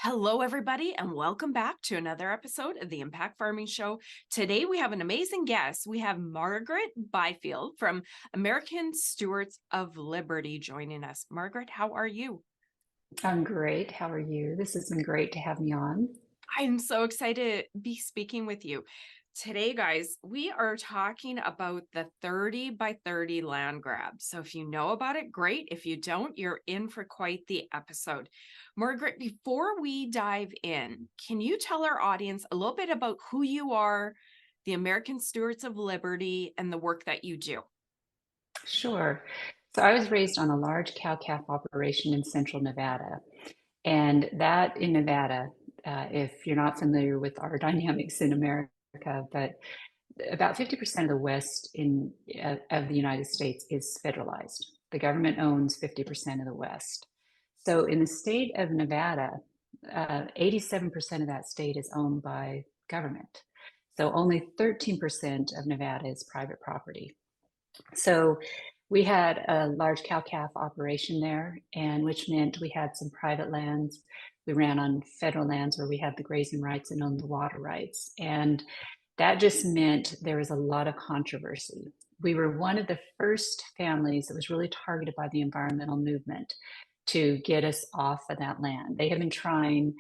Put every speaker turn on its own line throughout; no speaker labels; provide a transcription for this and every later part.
Hello, everybody, and welcome back to another episode of the Impact Farming Show. Today, we have an amazing guest. We have Margaret Byfield from American Stewards of Liberty joining us. Margaret, how are you?
I'm great. How are you? This has been great to have me on.
I'm so excited to be speaking with you. Today, guys, we are talking about the 30 by 30 land grab. So if you know about it, great. If you don't, you're in for quite the episode. Margaret, before we dive in, can you tell our audience a little bit about who you are, the American Stewards of Liberty, and the work that you do?
Sure. So I was raised on a large cow-calf operation in central Nevada. And that in Nevada, if you're not familiar with our dynamics in America, but about 50% of the West of the United States is federalized. The government owns 50% of the West. So in the state of Nevada, 87% of that state is owned by government. So only 13% of Nevada is private property. So we had a large cow-calf operation there, and which meant we had some private lands. We ran on federal lands where we had the grazing rights and owned the water rights. And that just meant there was a lot of controversy. We were one of the first families that was really targeted by the environmental movement to get us off of that land. They have been trying,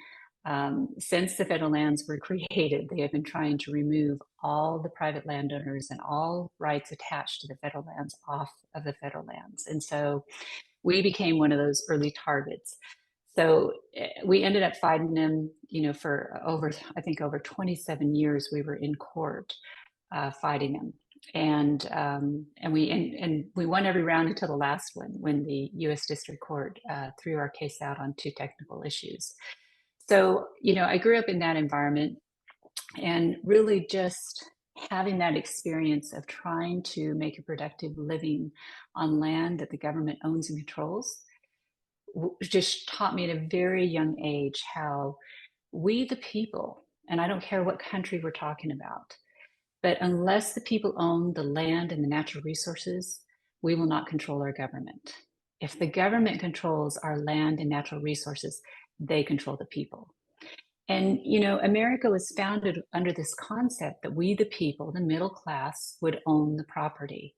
since the federal lands were created, they have been trying to remove all the private landowners and all rights attached to the federal lands off of the federal lands. And so we became one of those early targets. So we ended up fighting them, for over 27 years. We were in court fighting them, and we won every round until the last one when the U.S. District Court threw our case out on two technical issues. So I grew up in that environment, and really just having that experience of trying to make a productive living on land that the government owns and controls just taught me at a very young age how we, the people, and I don't care what country we're talking about, but unless the people own the land and the natural resources, we will not control our government. If the government controls our land and natural resources, they control the people. And, America was founded under this concept that we, the people, the middle class, would own the property.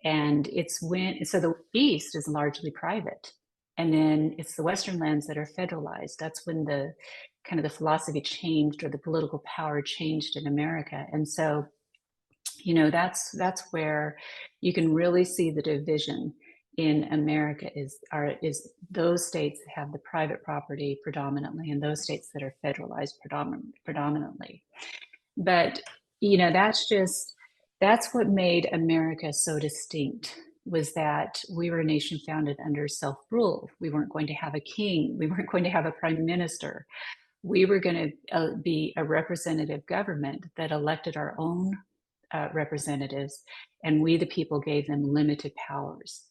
And so the East is largely private. And then it's the Western lands that are federalized. That's when the kind of the philosophy changed, or the political power changed in America. And so, that's where you can really see the division in America is those states that have the private property predominantly, and those states that are federalized predominantly. But that's what made America so distinct, was that we were a nation founded under self-rule. We weren't going to have a king. We weren't going to have a prime minister. We were going to be a representative government that elected our own representatives, and we, the people, gave them limited powers.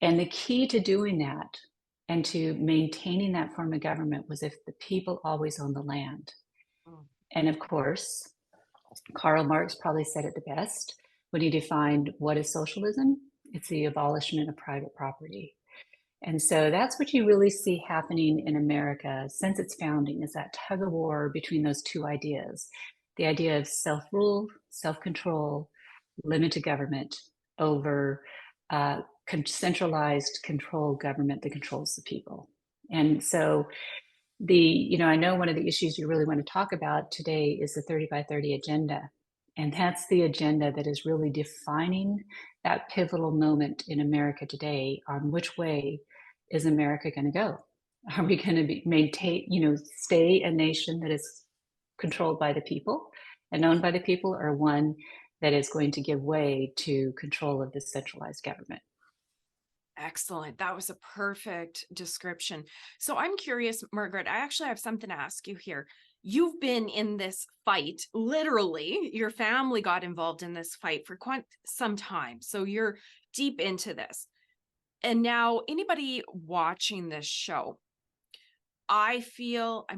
And the key to doing that and to maintaining that form of government was if the people always own the land.
Mm.
And of course, Karl Marx probably said it the best when he defined what is socialism. It's the abolishment of private property. And so that's what you really see happening in America since its founding, is that tug of war between those two ideas. The idea of self-rule, self-control, limited government over centralized control government that controls the people. And so I know one of the issues you really want to talk about today is the 30 by 30 agenda. And that's the agenda that is really defining that pivotal moment in America today on which way is America going to go? Are we going to stay a nation that is controlled by the people and owned by the people, or one that is going to give way to control of the centralized government?
Excellent. That was a perfect description. So I'm curious, Margaret, I actually have something to ask you here. You've been in this fight, literally, your family got involved in this fight for quite some time. So you're deep into this. And now, anybody watching this show, I'm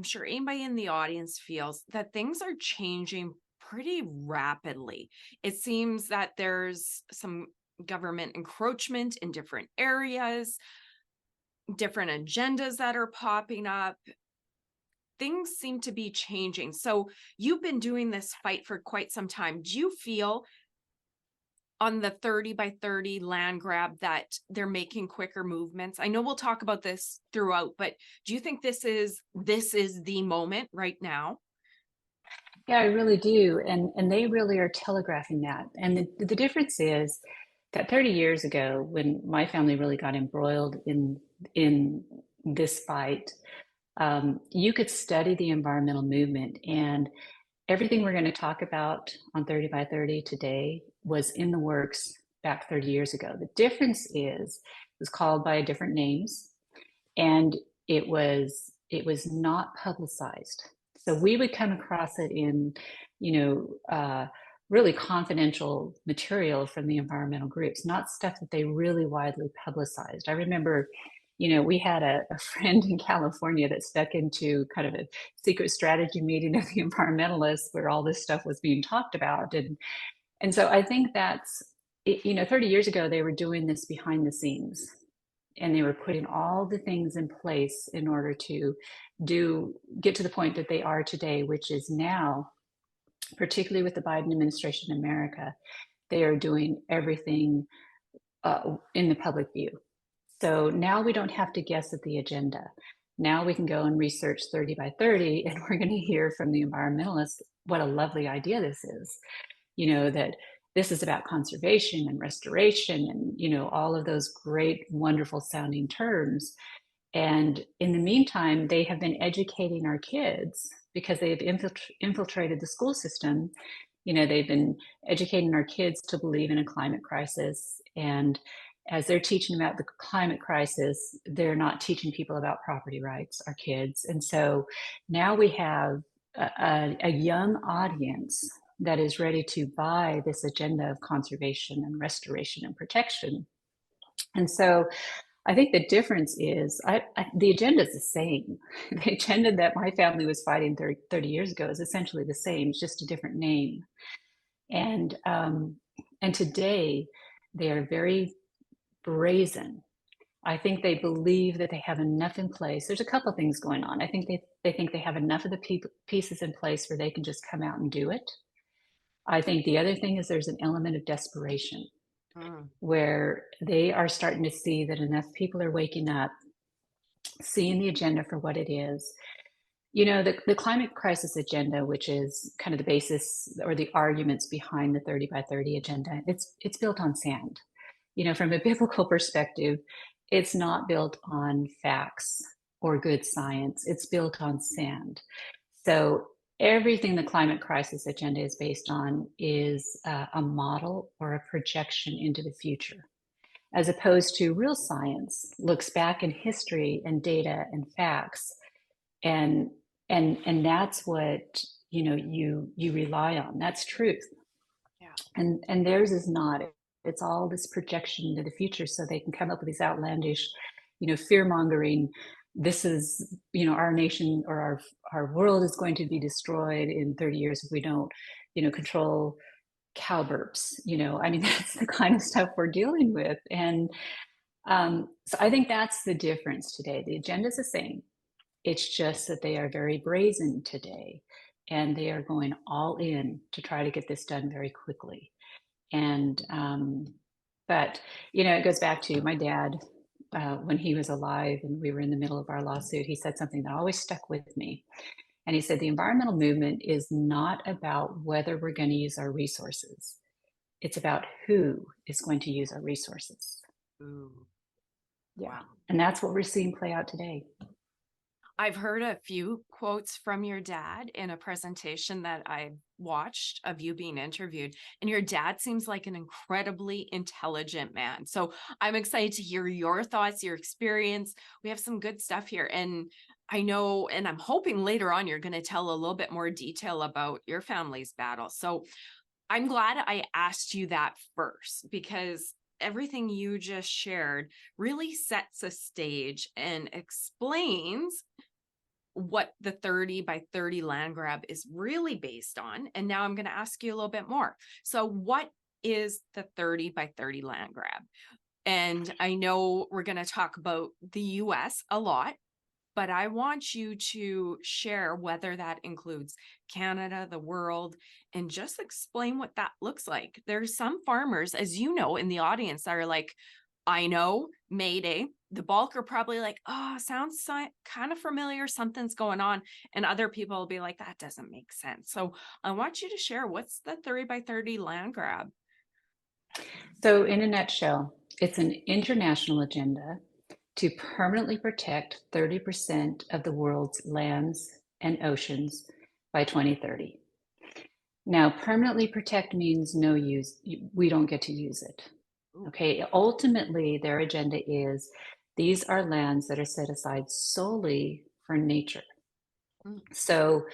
sure anybody in the audience feels that things are changing pretty rapidly. It seems that there's some government encroachment in different areas, different agendas that are popping up. things seem to be changing. So you've been doing this fight for quite some time. Do you feel on the 30 by 30 land grab that they're making quicker movements? I know we'll talk about this throughout, but do you think this is the moment right now?
Yeah, I really do. And they really are telegraphing that. And the difference is that 30 years ago, when my family really got embroiled in this fight, you could study the environmental movement, and everything we're going to talk about on 30 by 30 today was in the works back 30 years ago. The difference is it was called by different names, and it was not publicized. So we would come across it in, really confidential material from the environmental groups, not stuff that they really widely publicized. I remember, we had a friend in California that stuck into kind of a secret strategy meeting of the environmentalists where all this stuff was being talked about. And so I think that's, 30 years ago, they were doing this behind the scenes, and they were putting all the things in place in order to get to the point that they are today, which is now, particularly with the Biden administration in America, they are doing everything in the public view. So now we don't have to guess at the agenda. Now we can go and research 30 by 30, and we're going to hear from the environmentalists what a lovely idea this is. That this is about conservation and restoration and, all of those great, wonderful sounding terms. And in the meantime, they have been educating our kids because they've infiltrated the school system. They've been educating our kids to believe in a climate crisis. And as they're teaching about the climate crisis, they're not teaching people about property rights, our kids. And so now we have a young audience that is ready to buy this agenda of conservation and restoration and protection. And so I think the difference is the agenda is the same. The agenda that my family was fighting 30 years ago is essentially the same. It's just a different name. And today they are very brazen. I think they believe that they have enough in place. There's a couple of things going on. I think they think they have enough of the pieces in place where they can just come out and do it. I think the other thing is there's an element of desperation where they are starting to see that enough people are waking up, seeing the agenda for what it is. The climate crisis agenda, which is kind of the basis or the arguments behind the 30 by 30 agenda, it's built on sand. From a biblical perspective, it's not built on facts or good science. It's built on sand. So everything the climate crisis agenda is based on is a model or a projection into the future, as opposed to real science looks back in history and data and facts, and that's what you rely on. That's truth.
Yeah.
And theirs is not. It's all this projection into the future, so they can come up with these outlandish, fear mongering. This is, our nation or our world is going to be destroyed in 30 years if we don't, control cow burps. That's the kind of stuff we're dealing with. And so I think that's the difference today. The agenda is the same. It's just that they are very brazen today, and they are going all in to try to get this done very quickly. And but it goes back to my dad. When he was alive and we were in the middle of our lawsuit, he said something that always stuck with me. And he said, the environmental movement is not about whether we're going to use our resources. It's about who is going to use our resources.
Ooh.
Yeah.
Wow.
And that's what we're seeing play out today.
I've heard a few quotes from your dad in a presentation that I watched of you being interviewed, and your dad seems like an incredibly intelligent man. So I'm excited to hear your thoughts, your experience. We have some good stuff here. And I know, and I'm hoping later on, you're going to tell a little bit more detail about your family's battle. So I'm glad I asked you that first, because everything you just shared really sets a stage and explains what the 30 by 30 land grab is really based on. And now I'm going to ask you a little bit more. So what is the 30 by 30 land grab? And I know we're going to talk about the US a lot, but I want you to share whether that includes Canada, the world, and just explain what that looks like. There's some farmers, as you know, in the audience that are like, I know, Mayday. The bulk are probably like, oh, sounds kind of familiar. Something's going on. And other people will be like, that doesn't make sense. So I want you to share, what's the 30 by 30 land grab?
So, in a nutshell, it's an international agenda to permanently protect 30% of the world's lands and oceans by 2030. Now, permanently protect means no use, we don't get to use it. Okay, ultimately, their agenda is these are lands that are set aside solely for nature.
Mm.
So,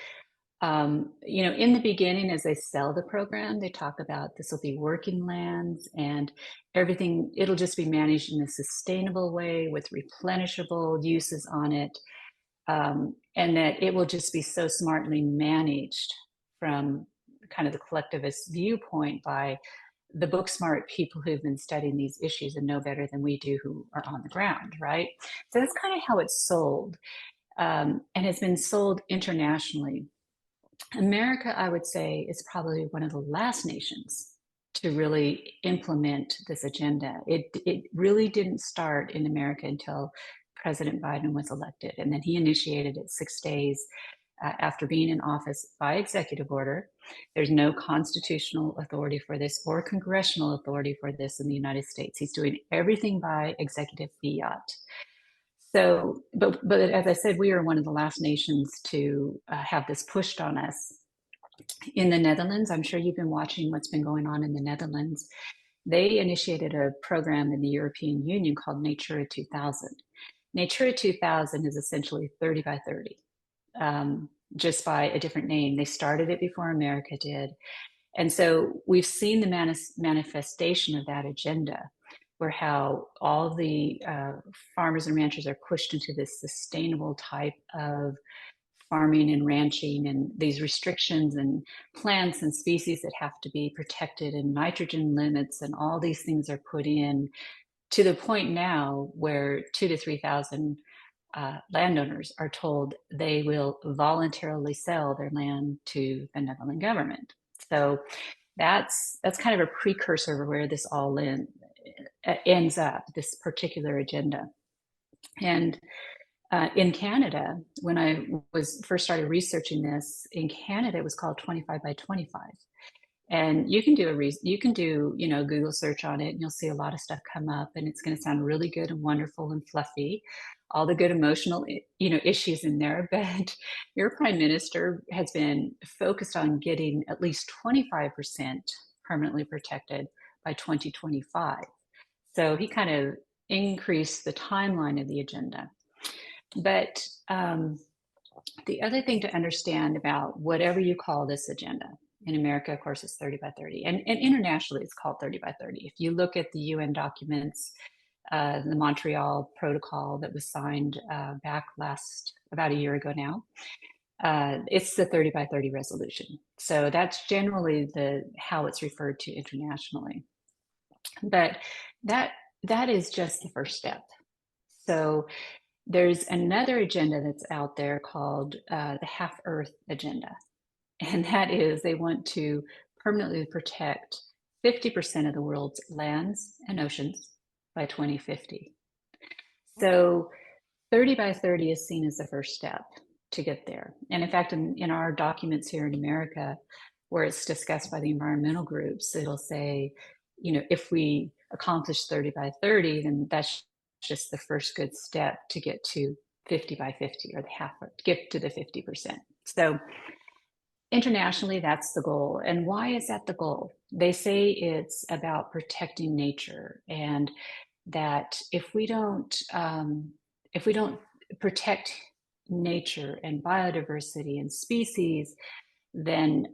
in the beginning, as they sell the program, they talk about this will be working lands and everything, it'll just be managed in a sustainable way with replenishable uses on it. And that it will just be so smartly managed from kind of the collectivist viewpoint by the book smart people who've been studying these issues and know better than we do who are on the ground, right? So that's kind of how it's sold, and has been sold internationally. America, I would say, is probably one of the last nations to really implement this agenda. It really didn't start in America until President Biden was elected, and then he initiated it 6 days after being in office by executive order. There's no constitutional authority for this or congressional authority for this in the United States. He's doing everything by executive fiat. So, but as I said, we are one of the last nations to have this pushed on us. In the Netherlands, I'm sure you've been watching what's been going on in the Netherlands. They initiated a program in the European Union called Natura 2000. Natura 2000 is essentially 30 by 30, just by a different name. They started it before America did. And so we've seen the manifestation of that agenda, where how all the farmers and ranchers are pushed into this sustainable type of farming and ranching, and these restrictions and plants and species that have to be protected, and nitrogen limits, and all these things are put in to the point now where 2,000 to 3,000 landowners are told they will voluntarily sell their land to the Netherlands government. So that's kind of a precursor of where this all ends up, this particular agenda. And in Canada, when I was first started researching this, in Canada it was called 25 by 25. And you can do Google search on it, and you'll see a lot of stuff come up, and it's going to sound really good and wonderful and fluffy, all the good emotional issues in there. But your prime minister has been focused on getting at least 25% permanently protected by 2025. So he kind of increased the timeline of the agenda. But the other thing to understand about whatever you call this agenda, in America, of course, it's 30 by 30, and internationally it's called 30 by 30. If you look at the UN documents, the Montreal Protocol that was signed back about a year ago now, it's the 30 by 30 resolution. So that's generally how it's referred to internationally. But that is just the first step. So there's another agenda that's out there called the Half Earth Agenda. And that is they want to permanently protect 50% of the world's lands and oceans by 2050. So 30 by 30 is seen as the first step to get there. And in fact, in our documents here in America, where it's discussed by the environmental groups, it'll say, if we accomplish 30 by 30, then that's just the first good step to get to 50 by 50, or get to the 50%. So internationally, that's the goal. And why is that the goal? They say it's about protecting nature, and that if we don't protect nature and biodiversity and species, then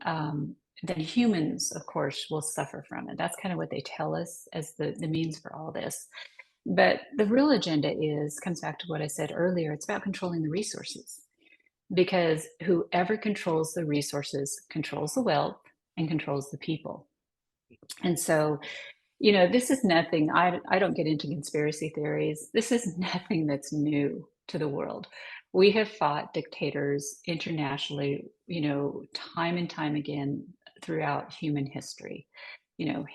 humans, of course, will suffer from it. That's kind of what they tell us as the means for all this. But the real agenda comes back to what I said earlier. It's about controlling the resources, because whoever controls the resources controls the wealth and controls the people. And so, this is nothing, I don't get into conspiracy theories. This is nothing that's new to the world. We have fought dictators internationally, time and time again throughout human history.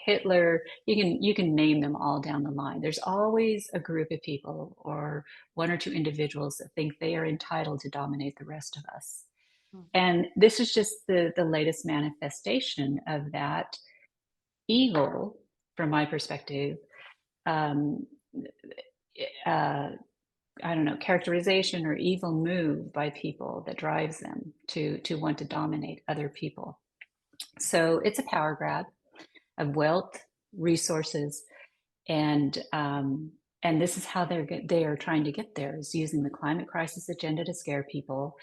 Hitler, you can name them all down the line. There's always a group of people or one or two individuals that think they are entitled to dominate the rest of us.
Mm.
And this is just the latest manifestation of that evil, from my perspective, um, uh, I don't know, characterization or evil move by people that drives them to want to dominate other people. So it's a power grab of wealth, resources, and this is how they are trying to get there, is using the climate crisis agenda to scare people.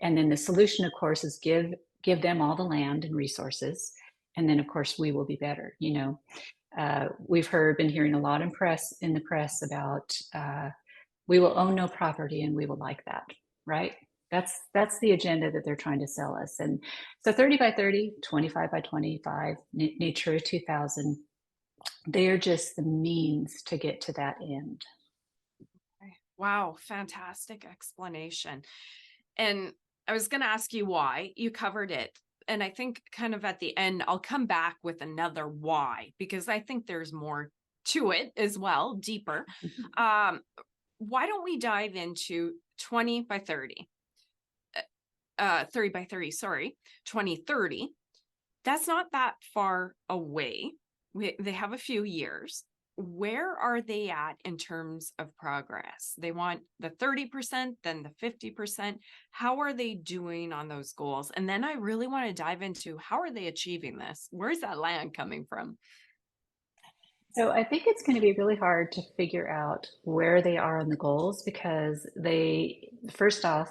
And then the solution, of course, is give them all the land and resources, and then of course we will be better. We've been hearing a lot in the press about we will own no property and we will like that, right? That's the agenda that they're trying to sell us. And so 30 by 30, 25 by 25, Natura 2000, they are just the means to get to that end.
Okay. Wow, fantastic explanation. And I was going to ask you why. You covered it. And I think kind of at the end, I'll come back with another why, because I think there's more to it as well, deeper. Um, why don't we dive into 20 by 30? 30 by 30, sorry, 2030. That's not that far away. They have a few years. Where are they at in terms of progress? They want the 30%, then the 50%. How are they doing on those goals? And then I really want to dive into, how are they achieving this? Where's that land coming from?
So I think it's going to be really hard to figure out where they are on the goals, because first off,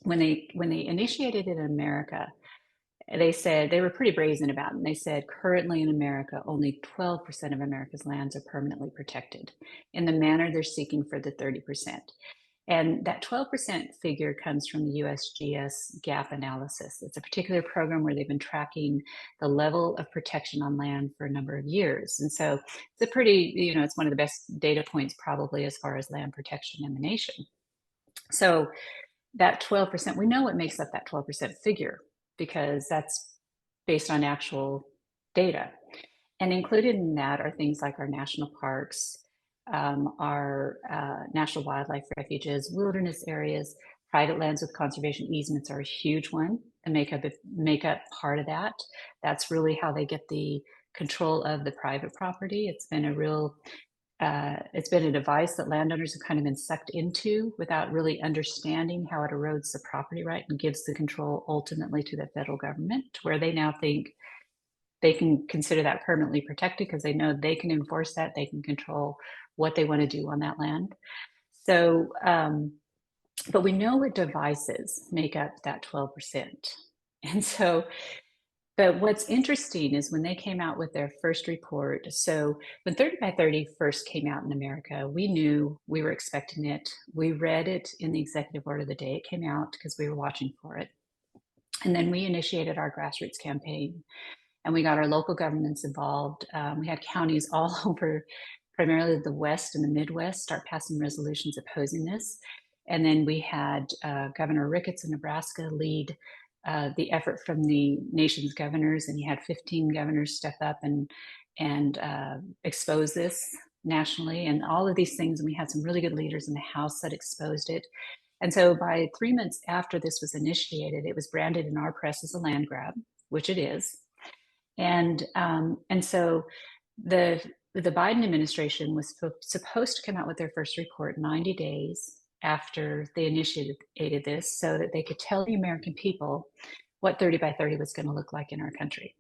when they initiated it in America, they said, they were pretty brazen about it. And they said, currently in America, only 12% of America's lands are permanently protected in the manner they're seeking for the 30%. And that 12% figure comes from the USGS Gap Analysis. It's a particular program where they've been tracking the level of protection on land for a number of years. And so it's it's one of the best data points probably as far as land protection in the nation. So that 12%, we know what makes up that 12% figure, because that's based on actual data. And included in that are things like our national parks, our national wildlife refuges, wilderness areas, private lands with conservation easements are a huge one and make up part of that. That's really how they get the control of the private property. It's been a device that landowners have kind of been sucked into without really understanding how it erodes the property right and gives the control ultimately to the federal government, where they now think they can consider that permanently protected because they know they can enforce that, they can control what they want to do on that land. So, but we know what devices make up that 12%. And so, but what's interesting is when they came out with their first report. So when 30 by 30 first came out in America, we knew we were expecting it. We read it in the executive order the day it came out because we were watching for it. And then we initiated our grassroots campaign, and we got our local governments involved. We had counties all over, primarily the West and the Midwest, start passing resolutions opposing this. And then we had Governor Ricketts in Nebraska lead the effort from the nation's governors, and he had 15 governors step up and expose this nationally, and all of these things. And we had some really good leaders in the House that exposed it. And so by 3 months after this was initiated, it was branded in our press as a land grab, which it is. And so the Biden administration was supposed to come out with their first report 90 days after they initiated this, so that they could tell the American people what 30 by 30 was going to look like in our country.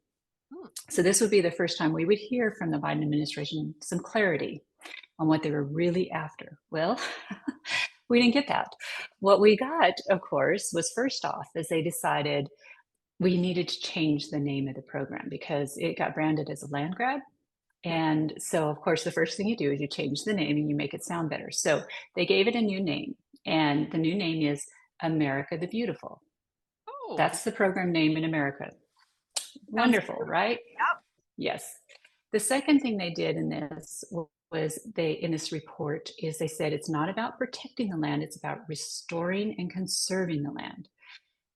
So this would be the first time we would hear from the Biden administration some clarity on what they were really after. Well, we didn't get that. What we got, of course, was first off, is they decided we needed to change the name of the program because it got branded as a land grab. And so, of course, the first thing you do is you change the name and you make it sound better. So they gave it a new name, and the new name is America the Beautiful.
Oh,
That's the program name in America. Wonderful, right?
Yep.
Yes. The second thing they did in this was they in this report is they said it's not about protecting the land, it's about restoring and conserving the land.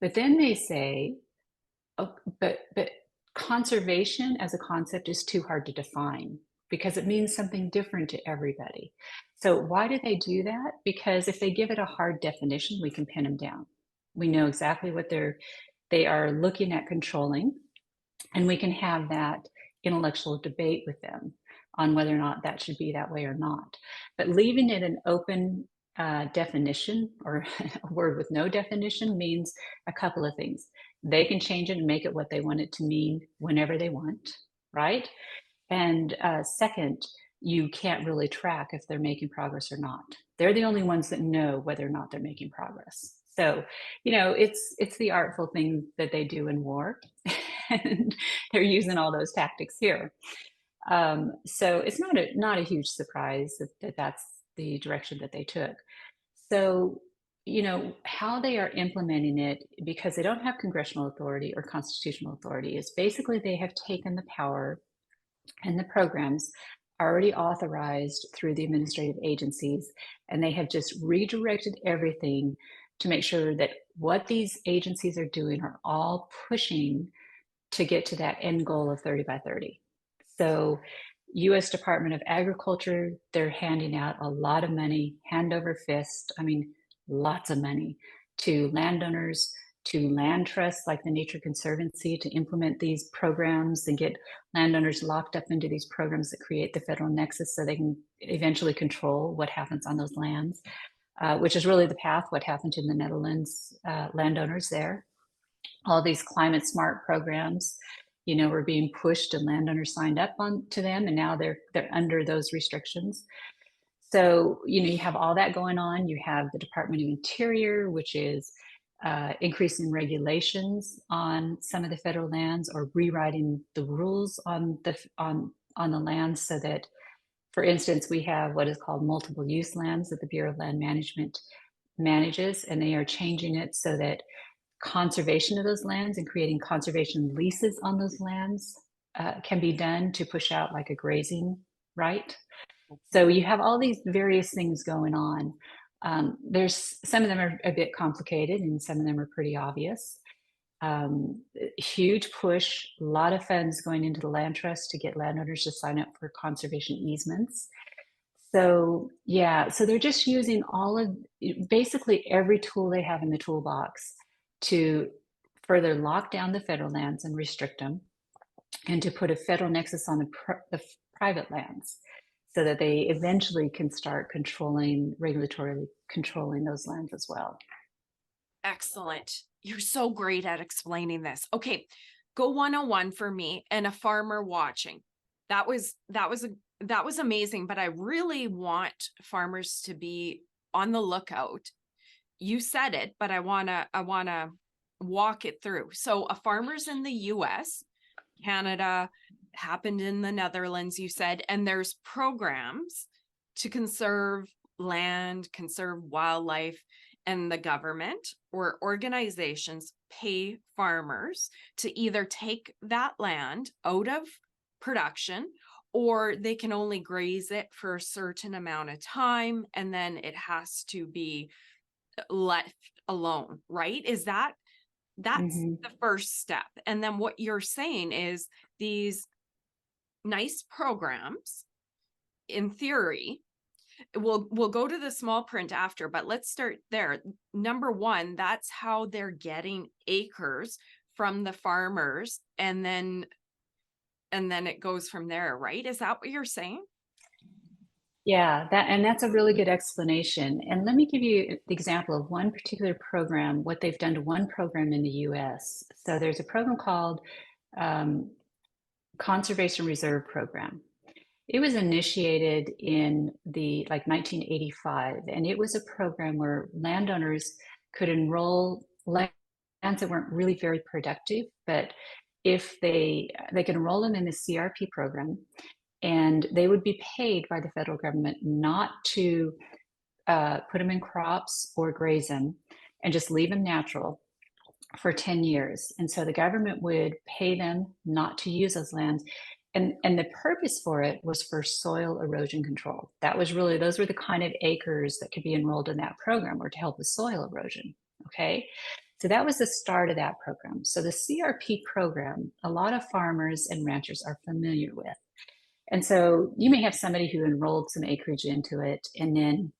But then they say, oh, but conservation as a concept is too hard to define because it means something different to everybody. So why do they do that? Because if they give it a hard definition, we can pin them down. We know exactly what they are looking at controlling, and we can have that intellectual debate with them on whether or not that should be that way or not. But leaving it an open definition or a word with no definition means a couple of things. They can change it and make it what they want it to mean whenever they want, right? And second, you can't really track if they're making progress or not. They're the only ones that know whether or not they're making progress. So, it's the artful thing that they do in war, and they're using all those tactics here. So it's not a huge surprise that that's the direction that they took. So, how they are implementing it, because they don't have congressional authority or constitutional authority, is basically they have taken the power and the programs already authorized through the administrative agencies, and they have just redirected everything to make sure that what these agencies are doing are all pushing to get to that end goal of 30 by 30. So US Department of Agriculture, they're handing out a lot of money, hand over fist. I mean, lots of money to landowners, to land trusts like the Nature Conservancy to implement these programs and get landowners locked up into these programs that create the federal nexus so they can eventually control what happens on those lands, which is really the path, what happened to the Netherlands landowners there. All these climate smart programs, were being pushed and landowners signed up on to them, and now they're under those restrictions. So, you have all that going on. You have the Department of Interior, which is increasing regulations on some of the federal lands or rewriting the rules on the lands so that, for instance, we have what is called multiple use lands that the Bureau of Land Management manages, and they are changing it so that conservation of those lands and creating conservation leases on those lands can be done to push out like a grazing right. So you have all these various things going on. There's some of them are a bit complicated and some of them are pretty obvious. Huge push, a lot of funds going into the land trust to get landowners to sign up for conservation easements. So yeah, so they're just using basically every tool they have in the toolbox to further lock down the federal lands and restrict them, and to put a federal nexus on the private lands so that they eventually can start regulatorily controlling those lands as well.
Excellent. You're so great at explaining this. Okay, go 101 for me and a farmer watching. That was amazing, but I really want farmers to be on the lookout. You said it, but I want to walk it through. So a farmer's in the US, Canada, happened in the Netherlands, you said, and there's programs to conserve land, conserve wildlife, and the government or organizations pay farmers to either take that land out of production, or they can only graze it for a certain amount of time and then it has to be left alone, right? That's the first step. And then what you're saying is these nice programs, in theory, we'll go to the small print after, but let's start there. Number one, that's how they're getting acres from the farmers, and then it goes from there, right? Is that what you're saying?
Yeah, that's a really good explanation. And let me give you the example of one particular program, what they've done to one program in the US. So there's a program called Conservation Reserve Program. It was initiated in the 1985, and it was a program where landowners could enroll lands that weren't really very productive, but if they could enroll them in the CRP program, and they would be paid by the federal government not to put them in crops or graze them and just leave them natural for 10 years. And so the government would pay them not to use those lands. And the purpose for it was for soil erosion control. That was really, those were the kind of acres that could be enrolled in that program, or to help with soil erosion. Okay. So that was the start of that program. So the CRP program, a lot of farmers and ranchers are familiar with. And so you may have somebody who enrolled some acreage into it, and then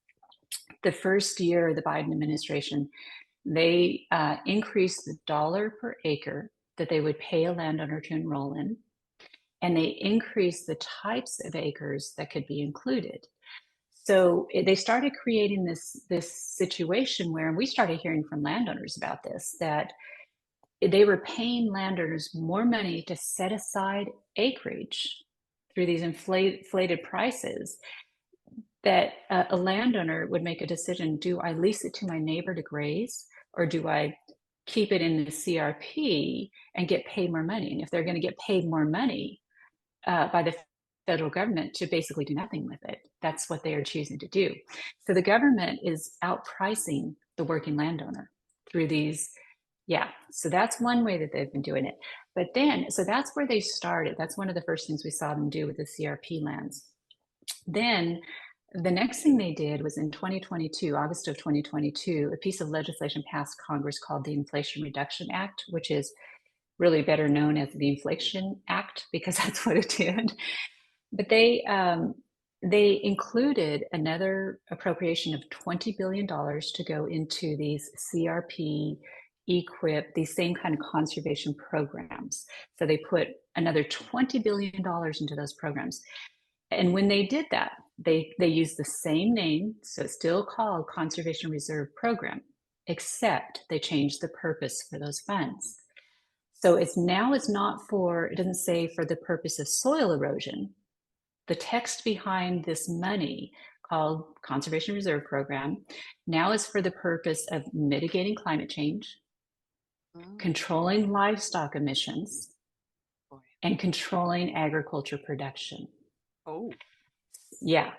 the first year of the Biden administration, they increased the dollar per acre that they would pay a landowner to enroll in, and they increased the types of acres that could be included. So they started creating this situation where, and we started hearing from landowners about this, that they were paying landowners more money to set aside acreage through these inflated prices, that a landowner would make a decision: do I lease it to my neighbor to graze, or do I keep it in the CRP and get paid more money? And if they're going to get paid more money by the federal government to basically do nothing with it, that's what they are choosing to do. So the government is outpricing the working landowner through these. Yeah, so that's one way that they've been doing it. But then, so that's where they started. That's one of the first things we saw them do with the CRP lands. Then the next thing they did was in 2022, August of 2022, a piece of legislation passed Congress called the Inflation Reduction Act, which is really better known as the Inflation Act, because that's what it did. But they included another appropriation of $20 billion to go into these CRP, EQIP, these same kind of conservation programs. So they put another $20 billion into those programs. And when they did that, they used the same name, so it's still called Conservation Reserve Program, except they changed the purpose for those funds. So it's not for, it doesn't say for the purpose of soil erosion. The text behind this money, called Conservation Reserve Program, now is for the purpose of mitigating climate change, controlling livestock emissions, and controlling agriculture production.
Oh,
Yeah.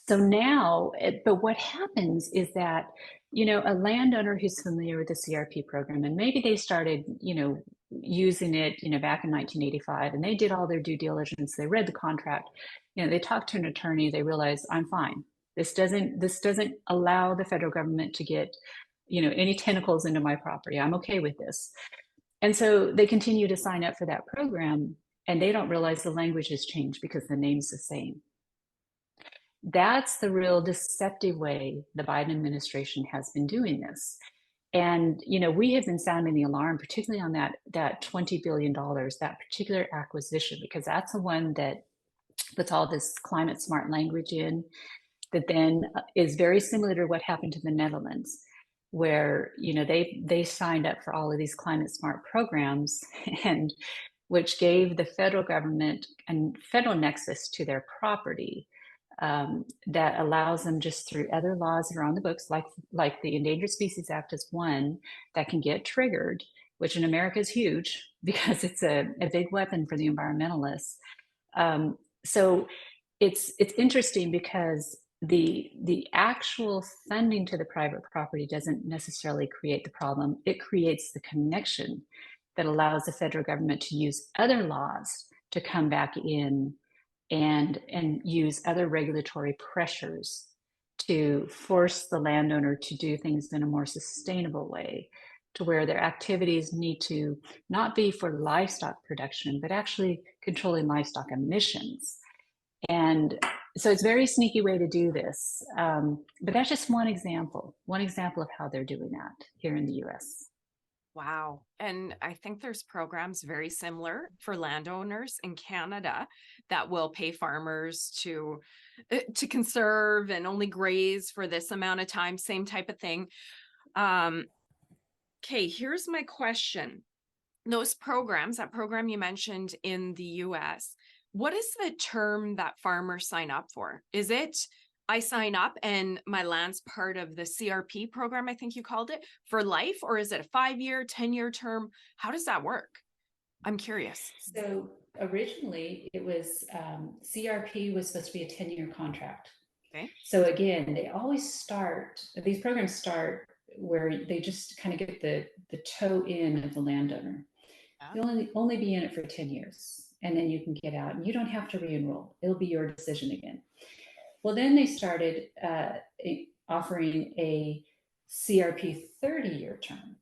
So now, but what happens is that, a landowner who's familiar with the CRP program, and maybe they started, using it, back in 1985, and they did all their due diligence, they read the contract, they talked to an attorney, they realized, I'm fine. This doesn't allow the federal government to get, any tentacles into my property. I'm okay with this. And so they continue to sign up for that program, and they don't realize the language has changed because the name's the same. That's the real deceptive way the Biden administration has been doing this. And, we have been sounding the alarm, particularly on that $20 billion, that particular acquisition, because that's the one that puts all this climate smart language in, that then is very similar to what happened to the Netherlands, where, they signed up for all of these climate smart programs, and which gave the federal government and federal nexus to their property, that allows them, just through other laws that are on the books, like the Endangered Species Act is one that can get triggered, which in America is huge because it's a big weapon for the environmentalists. So it's interesting because the actual funding to the private property doesn't necessarily create the problem. It creates the connection that allows the federal government to use other laws to come back in and use other regulatory pressures to force the landowner to do things in a more sustainable way, to where their activities need to not be for livestock production, but actually controlling livestock emissions. And so it's a very sneaky way to do this. But that's just one example of how they're doing that here in the US.
wow. And I think there's programs very similar for landowners in Canada that will pay farmers to conserve and only graze for this amount of time, same type of thing. Okay, here's my question. Those programs, that program you mentioned in the US, what is the term that farmers sign up for? Is it I sign up and my land's part of the CRP program, I think you called it, for life? Or is it a 5-year, 10-year term? How does that work? I'm curious.
So originally it was, CRP was supposed to be a 10-year contract.
Okay.
So again, these programs start where they just kind of get the toe in of the landowner.
Yeah.
You'll only be in it for 10 years. and then you can get out and you don't have to re-enroll. It'll be your decision again. Well, then they started offering a CRP 30-year term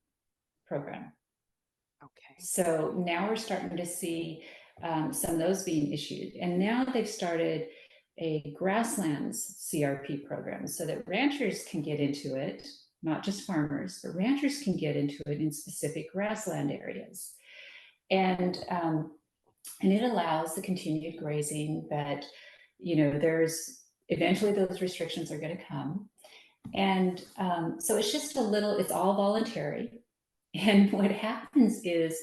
program.
Okay.
So now we're starting to see some of those being issued. And now they've started a grasslands CRP program so that ranchers can get into it, not just farmers, but ranchers can get into it in specific grassland areas. And it allows the continued grazing that, there's eventually those restrictions are going to come. And so it's just it's all voluntary. And what happens is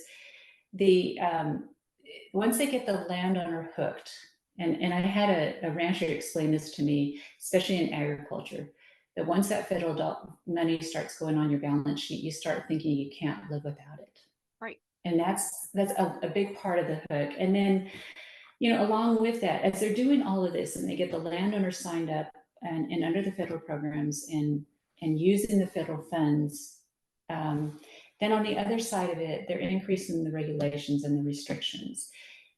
once they get the landowner hooked, and I had a rancher explain this to me, especially in agriculture, that once that federal money starts going on your balance sheet, you start thinking you can't live without it.
Right.
And that's a big part of the hook. And then, along with that, as they're doing all of this and they get the landowner signed up and under the federal programs and using the federal funds, then on the other side of it, they're increasing the regulations and the restrictions.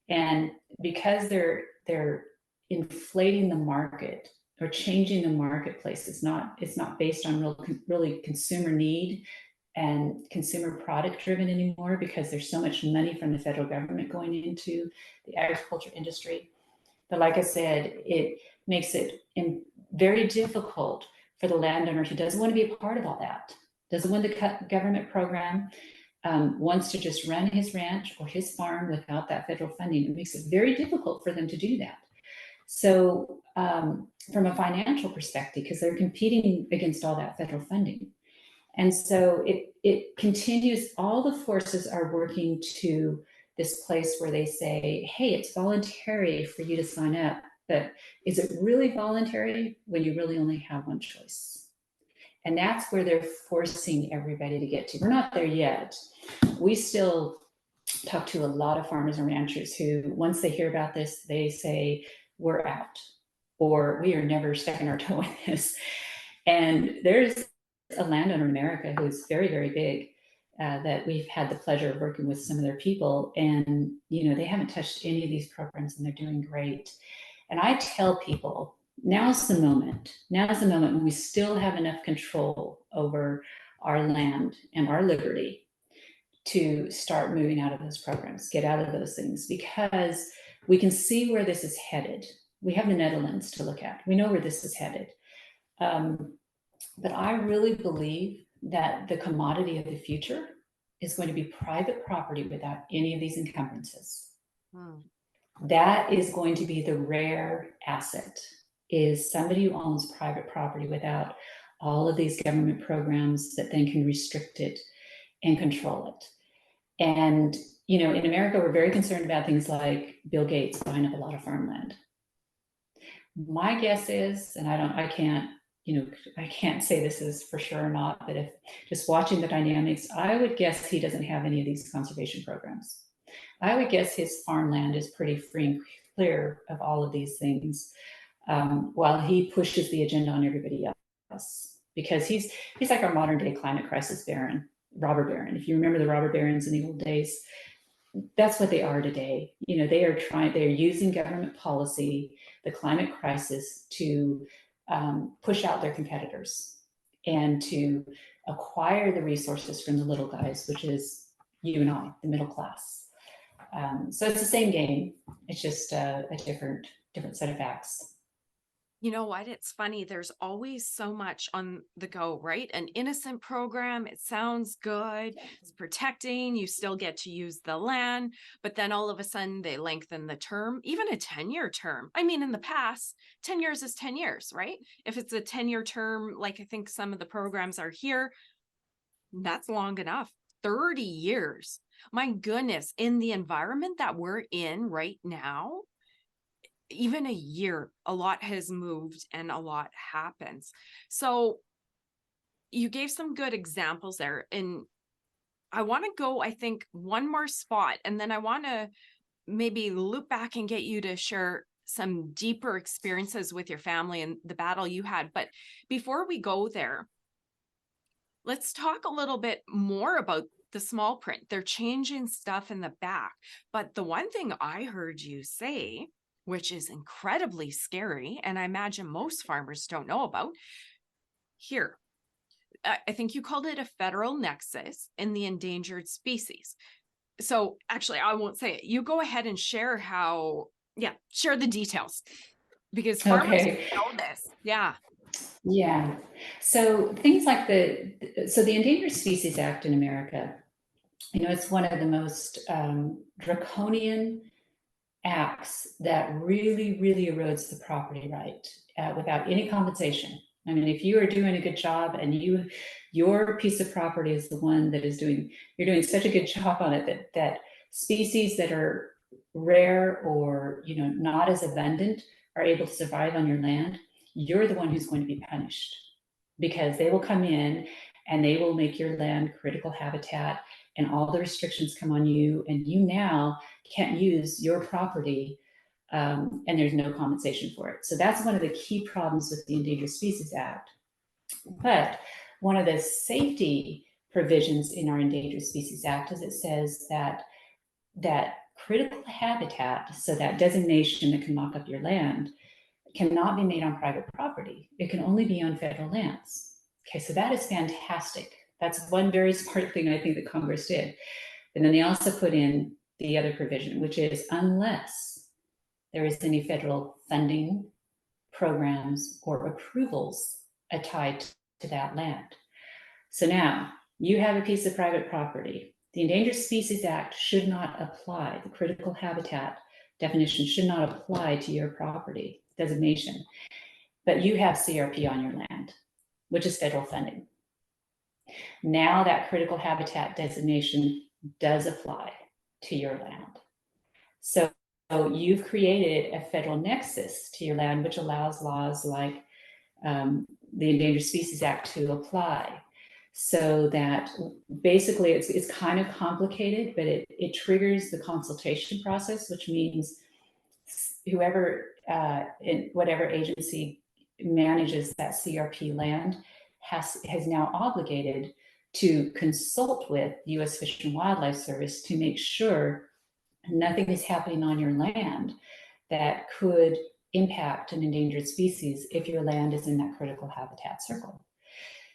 And because they're inflating the market or changing the marketplace, it's not based on really consumer need and consumer product driven anymore, because there's so much money from the federal government going into the agriculture industry. But like I said, it makes it very difficult for the landowner who doesn't want to be a part of all that, doesn't want the government program, wants to just run his ranch or his farm without that federal funding. It makes it very difficult for them to do that. So from a financial perspective, because they're competing against all that federal funding. And so it continues, all the forces are working to this place where they say, hey, it's voluntary for you to sign up, but is it really voluntary when you really only have one choice? And that's where they're forcing everybody to get to. We're not there yet. We still talk to a lot of farmers and ranchers who, once they hear about this, they say, we're out, or we are never sticking our toe in this. And there's a landowner in America who's very, very big, that we've had the pleasure of working with some of their people, and they haven't touched any of these programs and they're doing great. And I tell people, now's the moment when we still have enough control over our land and our liberty to start moving out of those programs, get out of those things, because we can see where this is headed. We have the Netherlands to look at. We know where this is headed. But I really believe that the commodity of the future is going to be private property without any of these encumbrances. That is going to be the rare asset, is somebody who owns private property without all of these government programs that then can restrict it and control it. And, in America, we're very concerned about things like Bill Gates buying up a lot of farmland. My guess is, and I can't say this is for sure or not, but if just watching the dynamics, I would guess he doesn't have any of these conservation programs. I would guess his farmland is pretty free and clear of all of these things, while he pushes the agenda on everybody else, because he's like our modern day climate crisis baron, robber baron. If you remember the robber barons in the old days, that's what they are today. They're using government policy, the climate crisis, to push out their competitors and to acquire the resources from the little guys, which is you and I, the middle class. So it's the same game. It's just a different set of facts.
You know what? It's funny. There's always so much on the go, right? An innocent program. It sounds good. It's protecting. You still get to use the land, but then all of a sudden they lengthen the term, even a 10-year term. I mean, in the past, 10 years is 10 years, right? If it's a 10-year term, like I think some of the programs are here, that's long enough. 30 years. My goodness, in the environment that we're in right now, even a year, a lot has moved and a lot happens. So you gave some good examples there. And I want to go, I think, one more spot, and then I want to maybe loop back and get you to share some deeper experiences with your family and the battle you had. But before we go there, let's talk a little bit more about the small print. They're changing stuff in the back. But the one thing I heard you say, which is incredibly scary, and I imagine most farmers don't know about, here, I think you called it a federal nexus in the endangered species. So actually, I won't say it. You go ahead and share share the details, because farmers
Okay.
know this. Yeah.
Yeah. So things like the Endangered Species Act in America, it's one of the most draconian acts that really, really erodes the property right without any compensation. I mean, if you are doing a good job and your piece of property is the one that you're doing such a good job on it that species that are rare or, not as abundant are able to survive on your land, you're the one who's going to be punished, because they will come in and they will make your land critical habitat, and all the restrictions come on you, and you now can't use your property, and there's no compensation for it. So that's one of the key problems with the Endangered Species Act. But one of the safety provisions in our Endangered Species Act is it says that critical habitat, so that designation that can lock up your land, cannot be made on private property. It can only be on federal lands. Okay, so that is fantastic. That's one very smart thing I think that Congress did. And then they also put in the other provision, which is unless there is any federal funding, programs, or approvals tied to that land. So now you have a piece of private property. The Endangered Species Act should not apply. The critical habitat definition should not apply to your property designation, but you have CRP on your land, which is federal funding. Now that critical habitat designation does apply to your land. So you've created a federal nexus to your land, which allows laws like the Endangered Species Act to apply. So that basically it's kind of complicated, but it triggers the consultation process, which means whoever in whatever agency manages that CRP land has now obligated to consult with U.S. Fish and Wildlife Service to make sure nothing is happening on your land that could impact an endangered species if your land is in that critical habitat circle.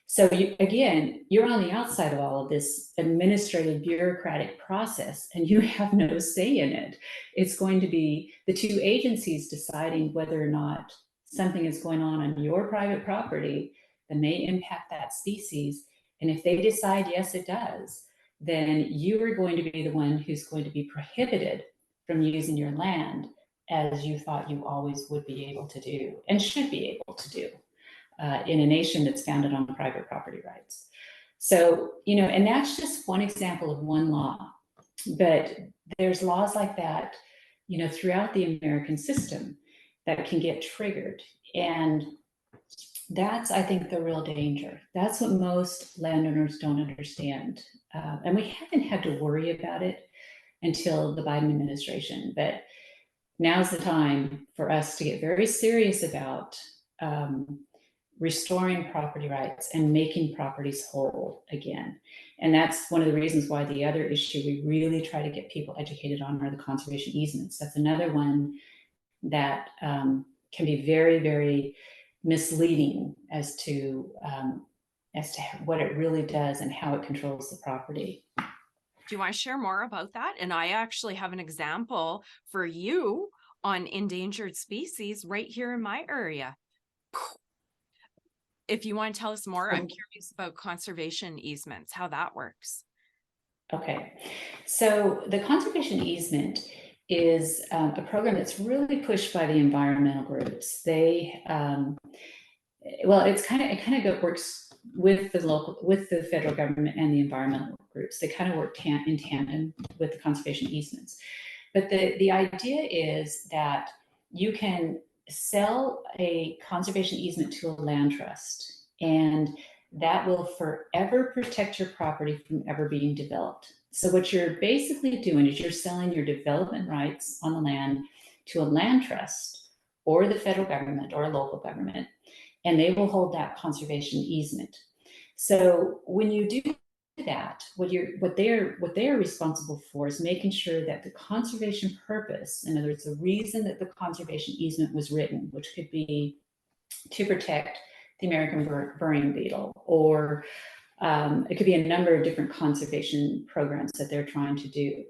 So you're on the outside of all of this administrative bureaucratic process, and you have no say in it. It's going to be the two agencies deciding whether or not something is going on your private property that may impact that species. And if they decide, yes, it does, then you are going to be the one who's going to be prohibited from using your land as you thought you always would be able to do and should be able to do. In a nation that's founded on private property rights. So, and that's just one example of one law, but there's laws like that, throughout the American system that can get triggered. And that's, I think, the real danger. That's what most landowners don't understand. And we haven't had to worry about it until the Biden administration, but now's the time for us to get very serious about restoring property rights and making properties whole again. And that's one of the reasons why the other issue we really try to get people educated on are the conservation easements. That's another one that can be very, very misleading as to what it really does and how it controls the property.
Do you want to share more about that? And I actually have an example for you on endangered species right here in my area. If you want to tell us more, I'm curious about conservation easements, how that works.
Okay, so the conservation easement is a program that's really pushed by the environmental groups. They, it works with the federal government and the environmental groups. They kind of work in tandem with the conservation easements. But the idea is that you can sell a conservation easement to a land trust, and that will forever protect your property from ever being developed. So what you're basically doing is you're selling your development rights on the land to a land trust or the federal government or a local government, and they will hold that conservation easement. So when you do that, what they are responsible for is making sure that the conservation purpose, in other words, the reason that the conservation easement was written, which could be to protect the American burying beetle, or it could be a number of different conservation programs that they're trying to do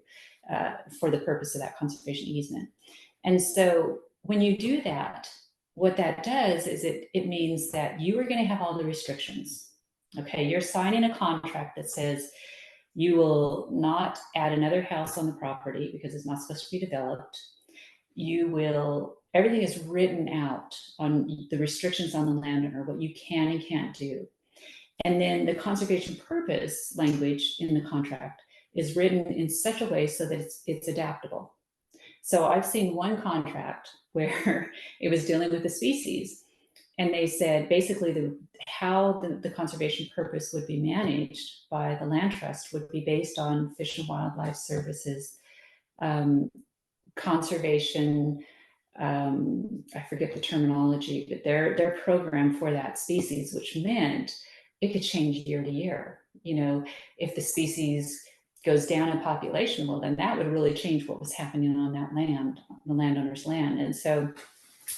for the purpose of that conservation easement. And so when you do that, what that does is it means that you are going to have all the restrictions. Okay, you're signing a contract that says you will not add another house on the property because it's not supposed to be developed. Everything is written out on the restrictions on the landowner, what you can and can't do. And then the conservation purpose language in the contract is written in such a way so that it's adaptable. So I've seen one contract where it was dealing with a species, and they said basically how the conservation purpose would be managed by the land trust would be based on Fish and Wildlife Services conservation, I forget the terminology, but their program for that species, which meant it could change year to year. You know, if the species goes down in population, well, then that would really change what was happening on that land, the landowner's land. And so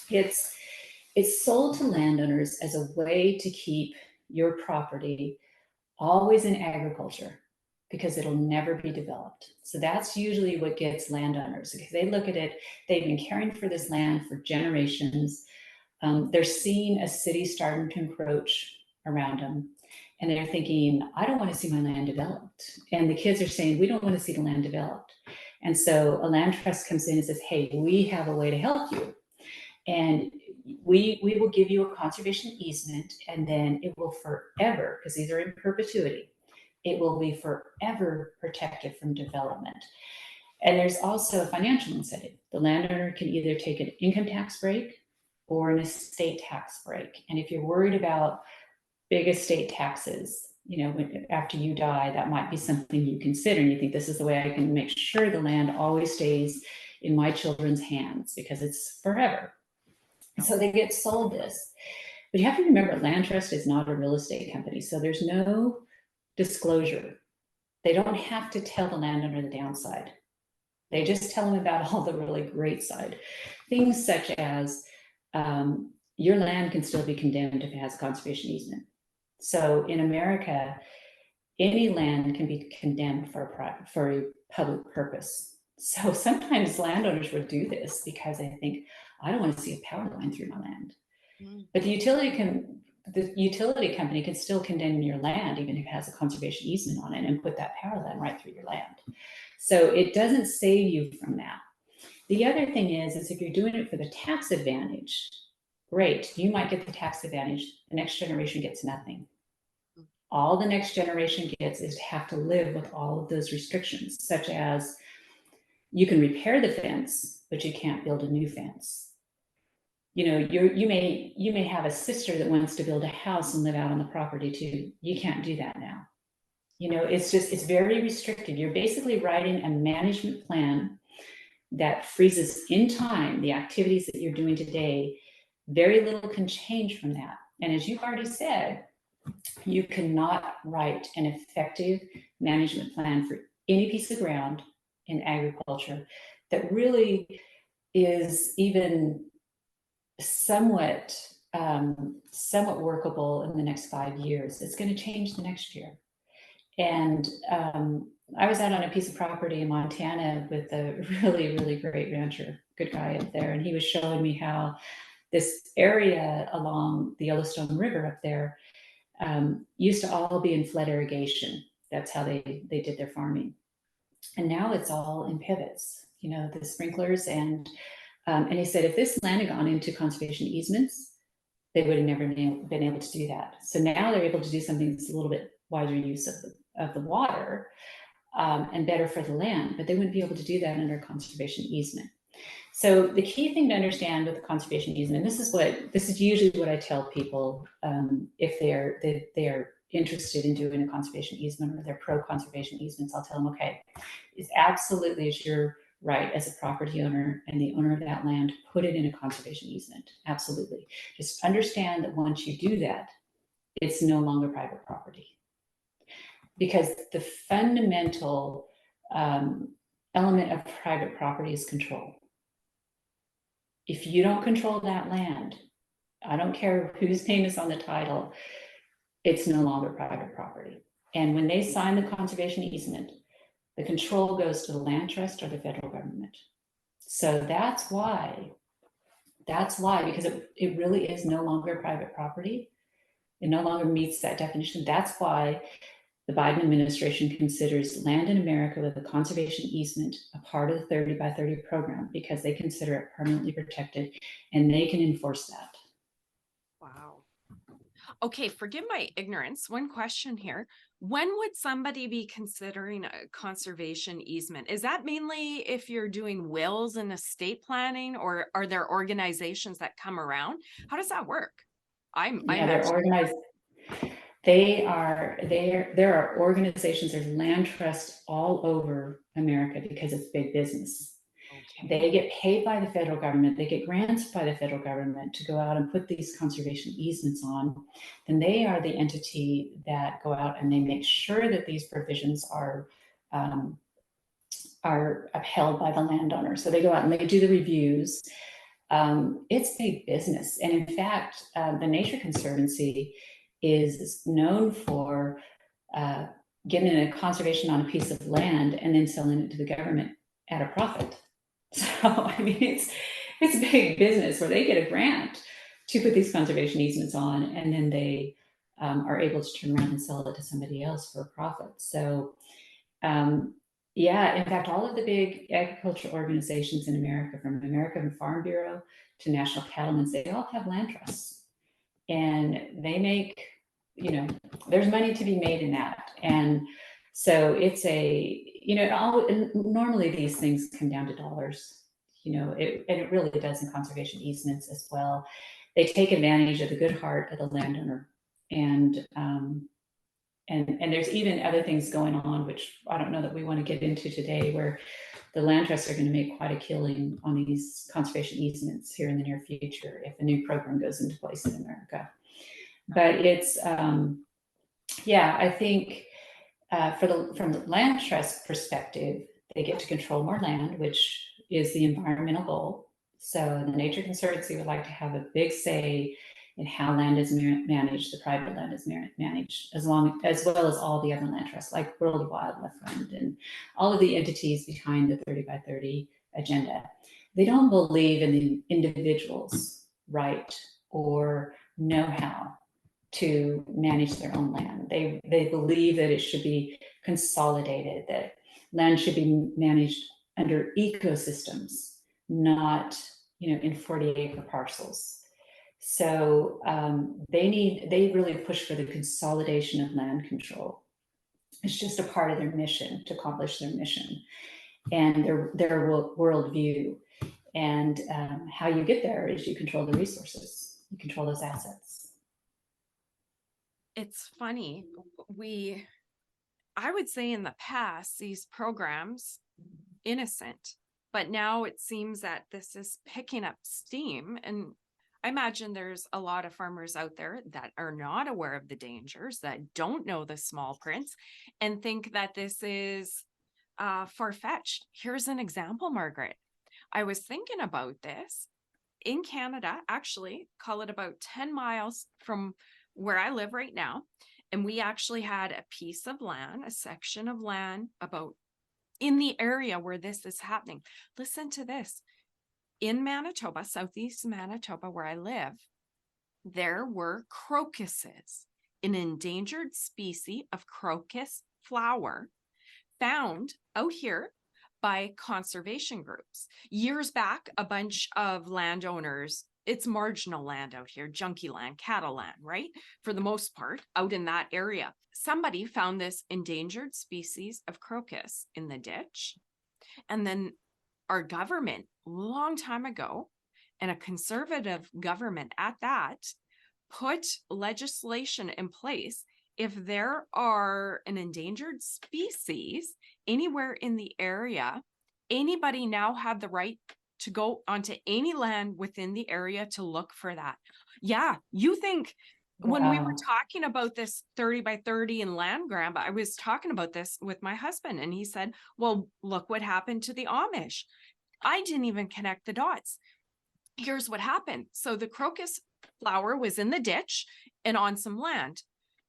it's sold to landowners as a way to keep your property always in agriculture, because it'll never be developed. So that's usually what gets landowners, because they look at it, they've been caring for this land for generations. They're seeing a city starting to encroach around them, and they're thinking, I don't want to see my land developed. And the kids are saying, we don't want to see the land developed. And so a land trust comes in and says, hey, we have a way to help you. And we will give you a conservation easement, and then it will forever, because these are in perpetuity, it will be forever protected from development. And there's also a financial incentive. The landowner can either take an income tax break or an estate tax break. And if you're worried about big estate taxes, you know, after you die, that might be something you consider. And you think, this is the way I can make sure the land always stays in my children's hands, because it's forever. So they get sold this. But you have to remember, land trust is not a real estate company. So there's no disclosure. They don't have to tell the landowner the downside. They just tell them about all the really great side. Things such as your land can still be condemned if it has a conservation easement. So in America, any land can be condemned for a public purpose. So sometimes landowners will do this because they think, I don't want to see a power line through my land. But the utility company can still condemn your land, even if it has a conservation easement on it, and put that power line right through your land. So it doesn't save you from that. The other thing is if you're doing it for the tax advantage, great, you might get the tax advantage. The next generation gets nothing. All the next generation gets is to have to live with all of those restrictions, such as you can repair the fence, but you can't build a new fence. You know, you may have a sister that wants to build a house and live out on the property too. You can't do that now. You know, it's very restricted. You're basically writing a management plan that freezes in time the activities that you're doing today. Very little can change from that. And as you've already said, you cannot write an effective management plan for any piece of ground in agriculture that really is even somewhat workable in the next 5 years. It's going to change the next year. And I was out on a piece of property in Montana with a really, really great rancher, good guy up there, and he was showing me how this area along the Yellowstone River up there used to all be in flood irrigation. That's how they did their farming. And now it's all in pivots, you know, the sprinklers. And he said, if this land had gone into conservation easements, they would have never been able to do that. So now they're able to do something that's a little bit wider use of the water and better for the land, but they wouldn't be able to do that under conservation easement. So the key thing to understand with the conservation easement, this is usually what I tell people if they are interested in doing a conservation easement or they're pro-conservation easements. I'll tell them, okay, it's absolutely is your right as a property owner and the owner of that land, put it in a conservation easement. Absolutely. Just understand that once you do that, it's no longer private property. because the fundamental element of private property is control. If you don't control that land, I don't care whose name is on the title, it's no longer private property. And when they sign the conservation easement, the control goes to the land trust or the federal government. So that's why, because it really is no longer private property. It no longer meets that definition. That's why the Biden administration considers land in America with a conservation easement a part of the 30 by 30 program, because they consider it permanently protected and they can enforce that.
Wow. Okay, forgive my ignorance. One question here. When would somebody be considering a conservation easement? Is that mainly if you're doing wills and estate planning, or are there organizations that come around? How does that work? I'm
They're
actually
organized. There are organizations, there's land trusts all over America because it's big business.
okay.
They get paid by the federal government, they get grants by the federal government to go out and put these conservation easements on. Then they are the entity that go out and they make sure that these provisions are upheld by the landowner. So they go out and they do the reviews. It's big business. And in fact, the Nature Conservancy is known for getting a conservation on a piece of land and then selling it to the government at a profit. So, I mean, it's big business where they get a grant to put these conservation easements on, and then they are able to turn around and sell it to somebody else for a profit. So, yeah, in fact, all of the big agricultural organizations in America, from American Farm Bureau to National Cattlemen's, they all have land trusts. And they make, there's money to be made in that. And so it's normally these things come down to dollars, and it really does in conservation easements as well. They take advantage of the good heart of the landowner. And there's even other things going on, which I don't know that we want to get into today, where the land trusts are going to make quite a killing on these conservation easements here in the near future if a new program goes into place in America. But it's, I think from the land trust perspective, they get to control more land, which is the environmental goal. So the Nature Conservancy would like to have a big say in how land is managed, the private land is managed, as well as all the other land trusts, like World Wildlife Fund and all of the entities behind the 30 by 30 agenda. They don't believe in the individual's right or know-how to manage their own land. They believe that it should be consolidated, that land should be managed under ecosystems, not in 40-acre parcels. So they really push for the consolidation of land control. It's just a part of their mission to accomplish their mission and their worldview. And how you get there is you control the resources, you control those assets.
It's funny. I would say in the past, these programs, innocent, but now it seems that this is picking up steam. And I imagine there's a lot of farmers out there that are not aware of the dangers, that don't know the small print, and think that this is far-fetched. Here's an example, Margaret. I was thinking about this. In Canada, actually, call it about 10 miles from where I live right now, and we actually had a piece of land, a section of land about in the area where this is happening. Listen to this. In Manitoba, southeast Manitoba, where I live, there were crocuses, an endangered species of crocus flower found out here by conservation groups. Years back, a bunch of landowners, it's marginal land out here, junkie land, cattle land, right? For the most part, out in that area. Somebody found this endangered species of crocus in the ditch. And then our government, long time ago, and a conservative government at that, put legislation in place. If there are an endangered species anywhere in the area, anybody now had the right to go onto any land within the area to look for that. Yeah, you think when we were
Wow.
talking about this 30 by 30 and land grab, I was talking about this with my husband, and he said, well, look what happened to the Amish. I didn't even connect the dots. Here's what happened. So the crocus flower was in the ditch and on some land.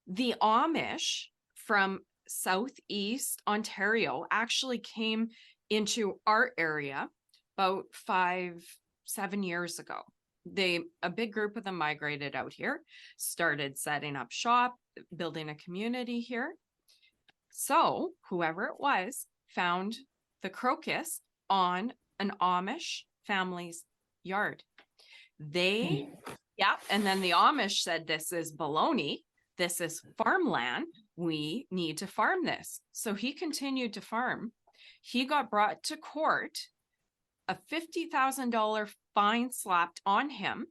The Amish from Southeast Ontario actually came into our area about 5-7 years ago. A big group of them migrated out here, started setting up shop, building a community here. So whoever it was found the crocus on an Amish family's yard. And then the Amish said, this is baloney. This is farmland. We need to farm this. So he continued to farm. He got brought to court, a $50,000 fine slapped on him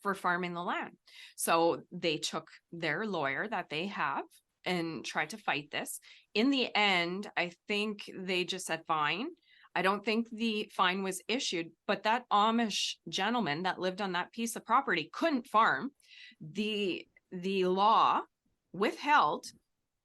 for farming the land. So they took their lawyer that they have and tried to fight this. In the end, I think they just said fine. I don't think the fine was issued, but that Amish gentleman that lived on that piece of property couldn't farm. The law withheld.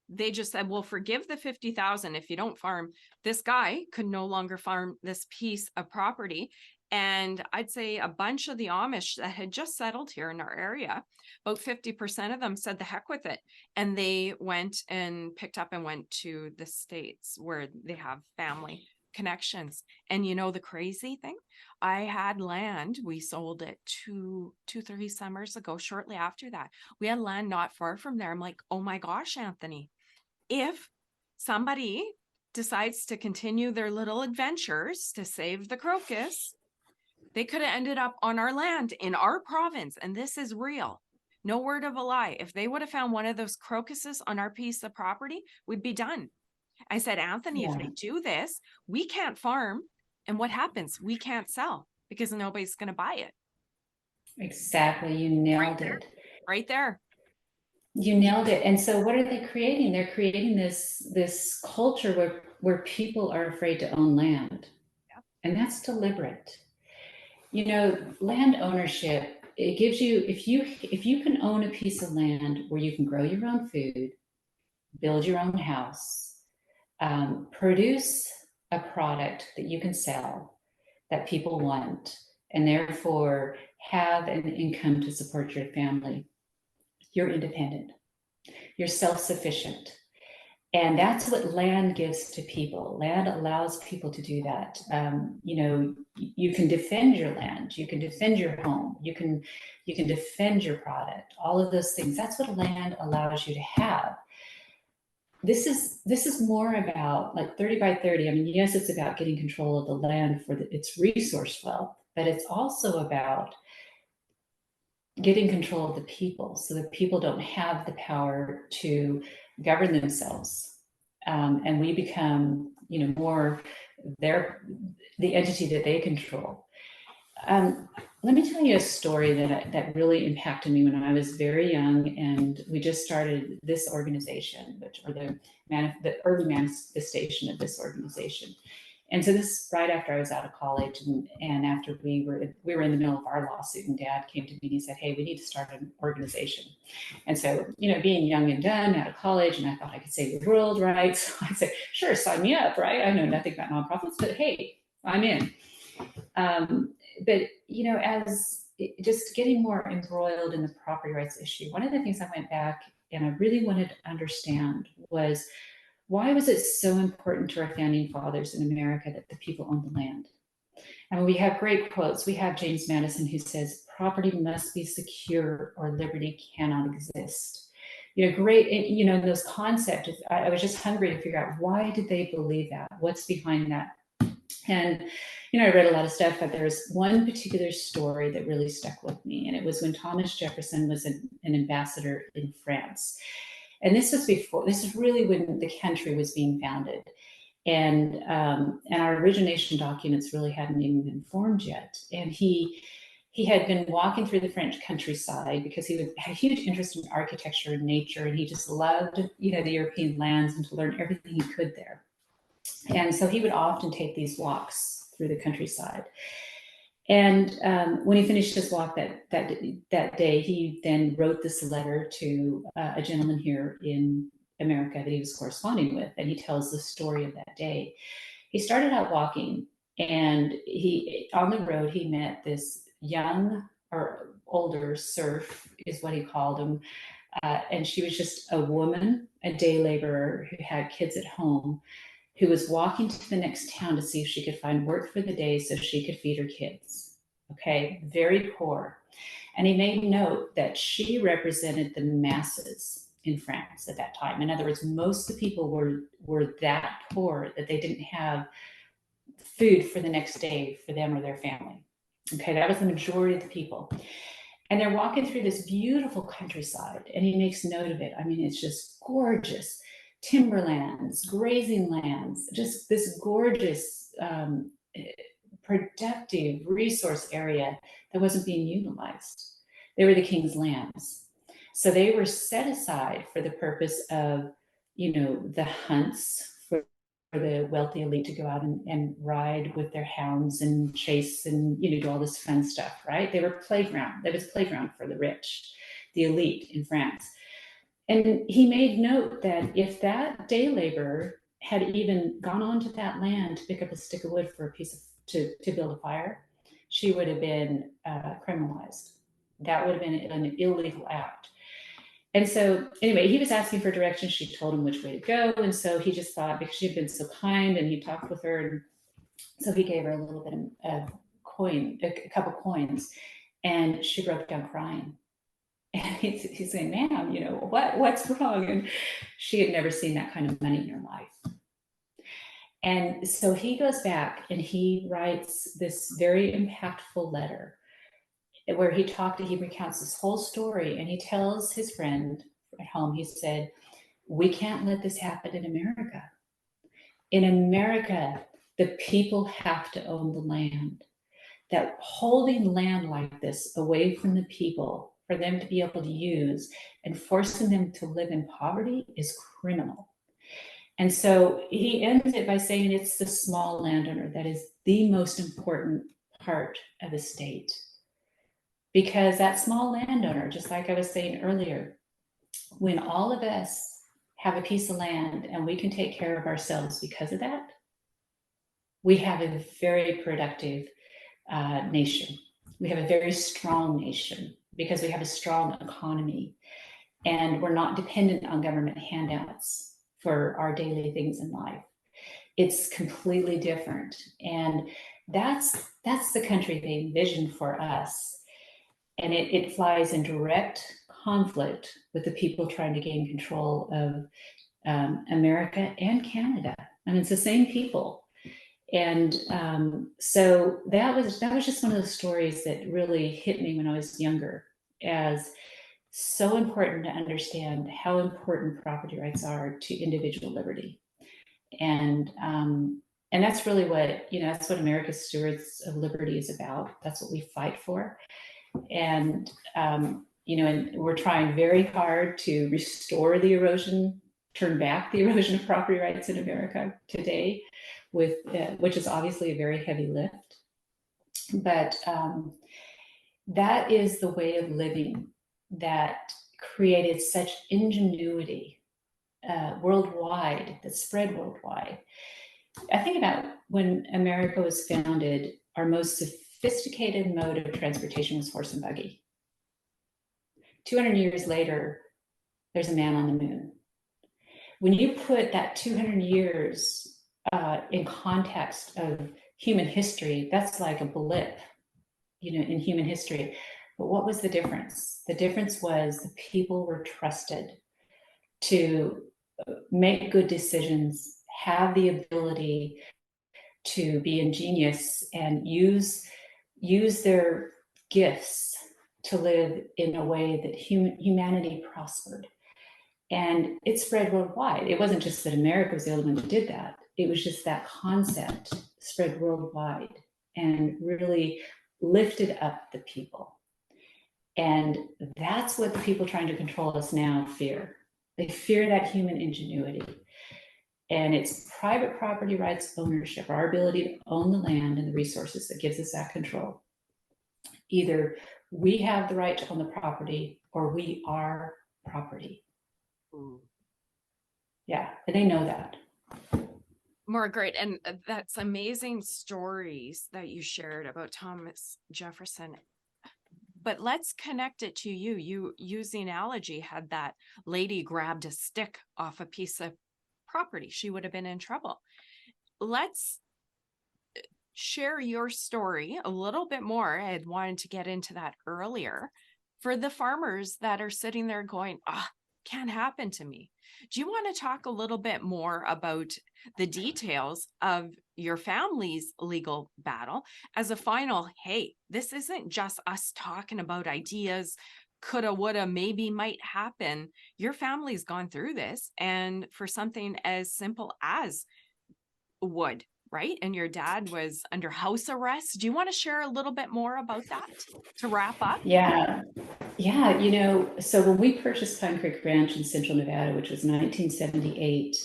They just said, we'll forgive the 50,000 if you don't farm. This guy could no longer farm this piece of property. And I'd say a bunch of the Amish that had just settled here in our area, about 50% of them said the heck with it. And they went and picked up and went to the States where they have family connections. And you know, the crazy thing, I had land, we sold it 2-3 summers ago. Shortly after that, we had land not far from there. I'm like, oh my gosh, Anthony, if somebody decides to continue their little adventures to save the crocus, they could have ended up on our land in our province. And this is real. No word of a lie. If they would have found one of those crocuses on our piece of property, we'd be done. I said, Anthony, if they do this, we can't farm. And what happens? We can't sell because nobody's going to buy it.
Exactly. You nailed it.
Right there.
You nailed it. And so what are they creating? They're creating this culture where people are afraid to own land.
Yep.
And that's deliberate. You know, land ownership, it gives you, if you can own a piece of land where you can grow your own food, build your own house, produce a product that you can sell that people want, and therefore have an income to support your family, you're independent, you're self-sufficient. And that's what land gives to people. Land allows people to do that. You know, you can defend your land, you can defend your home, you can defend your product, all of those things. That's what land allows you to have. This is more about like 30 by 30. I mean, yes, it's about getting control of the land for its resource wealth, but it's also about getting control of the people so that people don't have the power to govern themselves. And we become, you know, more the entity that they control. Let me tell you a story that really impacted me when I was very young, and we just started this organization, or the early manifestation of this organization. And so this right after I was out of college, and after we were in the middle of our lawsuit, and Dad came to me and he said, "Hey, we need to start an organization." And so, you know, being young and dumb out of college, and I thought I could save the world, right? So I said, "Sure, sign me up," right? I know nothing about nonprofits, but hey, I'm in. But you know, as just getting more embroiled in the property rights issue, one of the things I went back and I really wanted to understand was, why was it so important to our founding fathers in America that the people owned the land? And we have great quotes. We have James Madison, who says, "Property must be secure or liberty cannot exist." You know, great, you know, those concepts. I was just hungry to figure out, why did they believe that? What's behind that? And, you know, I read a lot of stuff, but there's one particular story that really stuck with me. And it was when Thomas Jefferson was an ambassador in France. And this is really when the country was being founded. And our origination documents really hadn't even been formed yet. And he had been walking through the French countryside because he had a huge interest in architecture and nature. And he just loved, you know, the European lands and to learn everything he could there. And so he would often take these walks through the countryside. And when he finished his walk that day, he then wrote this letter to a gentleman here in America that he was corresponding with, and he tells the story of that day. He started out walking, and he on the road he met this young or older serf, is what he called him, and she was just a woman, a day laborer who had kids at home, who was walking to the next town to see if she could find work for the day so she could feed her kids. Okay, very poor. And he made note that she represented the masses in France at that time. In other words, most of the people were that poor that they didn't have food for the next day for them or their family. Okay, that was the majority of the people. And they're walking through this beautiful countryside, and he makes note of it. I mean, it's just gorgeous timberlands, grazing lands, just this gorgeous, productive resource area that wasn't being utilized. They were the king's lands. So they were set aside for the purpose of, the hunts for the wealthy elite to go out and ride with their hounds and chase and, do all this fun stuff, right? They were playground. There was playground for the rich, the elite in France. And he made note that if that day laborer had even gone onto that land to pick up a stick of wood for a piece of to build a fire, she would have been criminalized. That would have been an illegal act. And so anyway, he was asking for directions. She told him which way to go. And so he just thought, because she had been so kind and he talked with her, and so he gave her a little bit of coin, a couple coins, and she broke down crying. And he's saying, ma'am, what's wrong? And she had never seen that kind of money in her life. And so he goes back and he writes this very impactful letter where he recounts this whole story, and he tells his friend at home, he said, we can't let this happen in America. In America, the people have to own the land. That holding land like this away from the people for them to be able to use and forcing them to live in poverty is criminal. And so he ends it by saying it's the small landowner that is the most important part of the state. Because that small landowner, just like I was saying earlier, when all of us have a piece of land and we can take care of ourselves because of that, we have a very productive nation. We have a very strong nation because we have a strong economy, and we're not dependent on government handouts for our daily things in life. It's completely different. And that's the country they envisioned for us. And it flies in direct conflict with the people trying to gain control of America and Canada. I mean, it's the same people. And so that was just one of the stories that really hit me when I was younger, as so important to understand how important property rights are to individual liberty. And that's really what, that's what America's Stewards of Liberty is about. That's what we fight for. And, and we're trying very hard to restore the erosion, turn back the erosion of property rights in America today, with which is obviously a very heavy lift. But that is the way of living that created such ingenuity worldwide, that spread worldwide. I think about when America was founded, our most sophisticated mode of transportation was horse and buggy. 200 years later, there's a man on the moon. When you put that 200 years in context of human history, that's like a blip, in human history. But what was the difference? The difference was the people were trusted to make good decisions, have the ability to be ingenious and use their gifts to live in a way that humanity prospered. And it spread worldwide. It wasn't just that America was the only one that did that. It was just that concept spread worldwide and really lifted up the people. And that's what the people trying to control us now fear. They fear that human ingenuity. And it's private property rights ownership, our ability to own the land and the resources, that gives us that control. Either we have the right to own the property or we are property.
Ooh.
Yeah, and they know that.
Margaret, and that's amazing stories that you shared about Thomas Jefferson. But let's connect it to you. You use the analogy, had that lady grabbed a stick off a piece of property, she would have been in trouble. Let's share your story a little bit more. I had wanted to get into that earlier for the farmers that are sitting there going, can't happen to me. Do you want to talk a little bit more about the details of your family's legal battle as a final, hey, this isn't just us talking about ideas, coulda, woulda, maybe might happen. Your family's gone through this, and for something as simple as wood, right? And your dad was under house arrest. Do you want to share a little bit more about that to wrap up?
Yeah. Yeah, you know, so when we purchased Pine Creek Ranch in Central Nevada, which was 1978,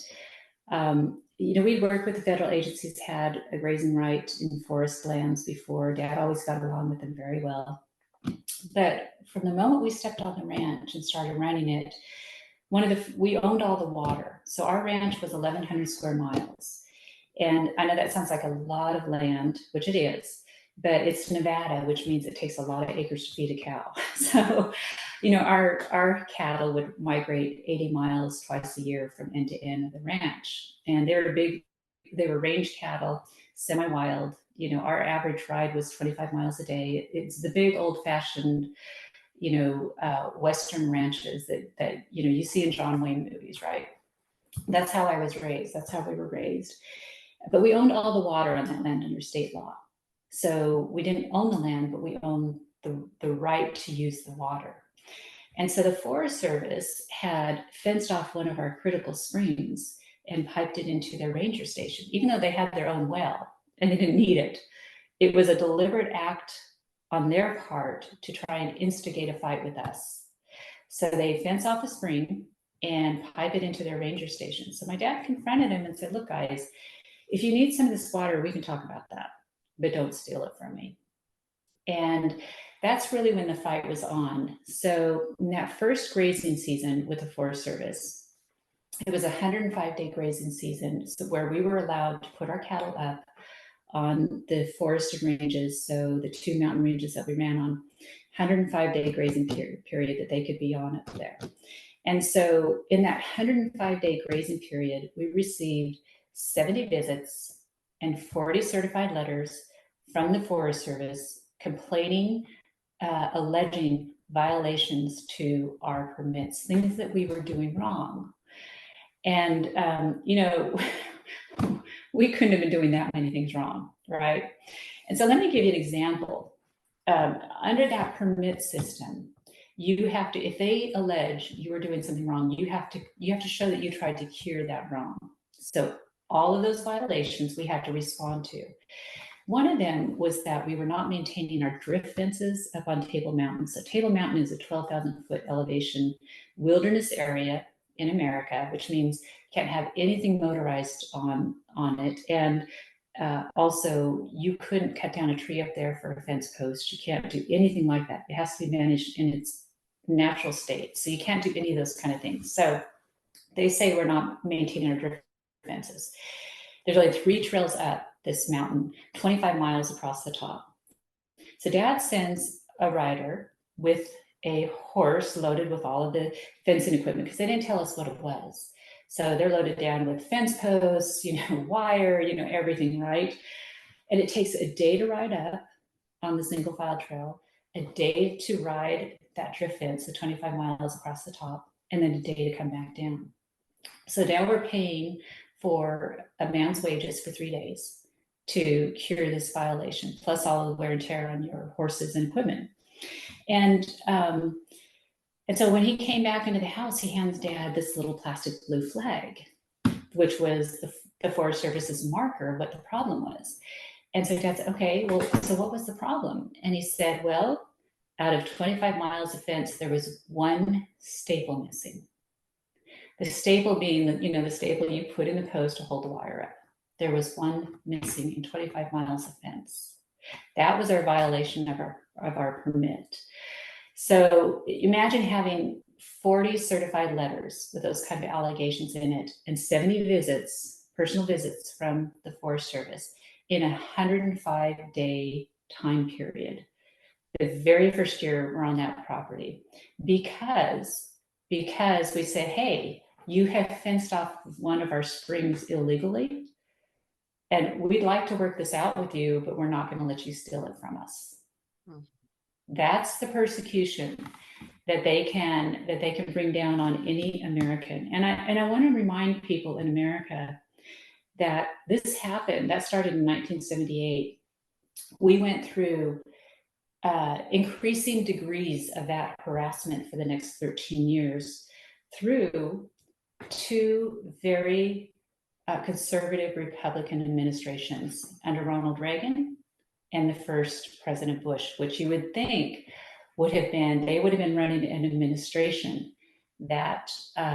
you know, we'd worked with the federal agencies, had a grazing right in forest lands before. Dad always got along with them very well. But from the moment we stepped on the ranch and started running it, we owned all the water. So our ranch was 1,100 square miles. And I know that sounds like a lot of land, which it is, but it's Nevada, which means it takes a lot of acres to feed a cow. So, you know, our cattle would migrate 80 miles twice a year from end to end of the ranch. And they were range cattle, semi-wild. You know, our average ride was 25 miles a day. It's the big old fashioned, you know, Western ranches that, you know, you see in John Wayne movies, right? That's how I was raised. That's how we were raised. But we owned all the water on that land under state law. So we didn't own the land, but we owned the right to use the water. And so the Forest Service had fenced off one of our critical springs and piped it into their ranger station, even though they had their own well and they didn't need it. It was a deliberate act on their part to try and instigate a fight with us. So they fence off the spring and pipe it into their ranger station. So my dad confronted him and said, look, guys, if you need some of this water, we can talk about that, but don't steal it from me. And that's really when the fight was on. So in that first grazing season with the Forest Service, it was a 105-day grazing season, so where we were allowed to put our cattle up on the forested ranges, so the 2 mountain ranges that we ran on, 105-day grazing period that they could be on up there. And so in that 105-day grazing period, we received 70 visits and 40 certified letters from the Forest Service complaining, alleging violations to our permits, things that we were doing wrong. And, you know, we couldn't have been doing that many things wrong, right? And so let me give you an example. Under that permit system, you have to, if they allege you were doing something wrong, you have to show that you tried to cure that wrong. So all of those violations we had to respond to. One of them was that we were not maintaining our drift fences up on Table Mountain. So Table Mountain is a 12,000 foot elevation wilderness area in America, which means you can't have anything motorized on it. And also, you couldn't cut down a tree up there for a fence post. You can't do anything like that. It has to be managed in its natural state. So you can't do any of those kind of things. So they say we're not maintaining our drift fences. There's only 3 trails up this mountain, 25 miles across the top. So Dad sends a rider with a horse loaded with all of the fencing equipment, because they didn't tell us what it was. So they're loaded down with fence posts, you know, wire, you know, everything, right? And it takes a day to ride up on the single file trail, a day to ride that drift fence, the 25 miles across the top, and then a day to come back down. So now we're paying for a man's wages for 3 days to cure this violation, plus all the wear and tear on your horses and equipment. And so when he came back into the house, he hands Dad this little plastic blue flag, which was the Forest Service's marker of what the problem was. And so Dad said, okay, well, so what was the problem? And he said, well, out of 25 miles of fence, there was 1 staple missing. The staple being the staple you put in the post to hold the wire up. There was 1 missing in 25 miles of fence. That was our violation of our permit. So imagine having 40 certified letters with those kind of allegations in it and 70 visits, personal visits from the Forest Service in a 105-day time period. The very first year we're on that property, because we said, hey, you have fenced off one of our springs illegally, and we'd like to work this out with you, but we're not going to let you steal it from us. That's the persecution that they can bring down on any American. And I want to remind people in America that this happened. That started in 1978. We went through increasing degrees of that harassment for the next 13 years through two very conservative Republican administrations under Ronald Reagan and the first President Bush, which you would think they would have been running an administration that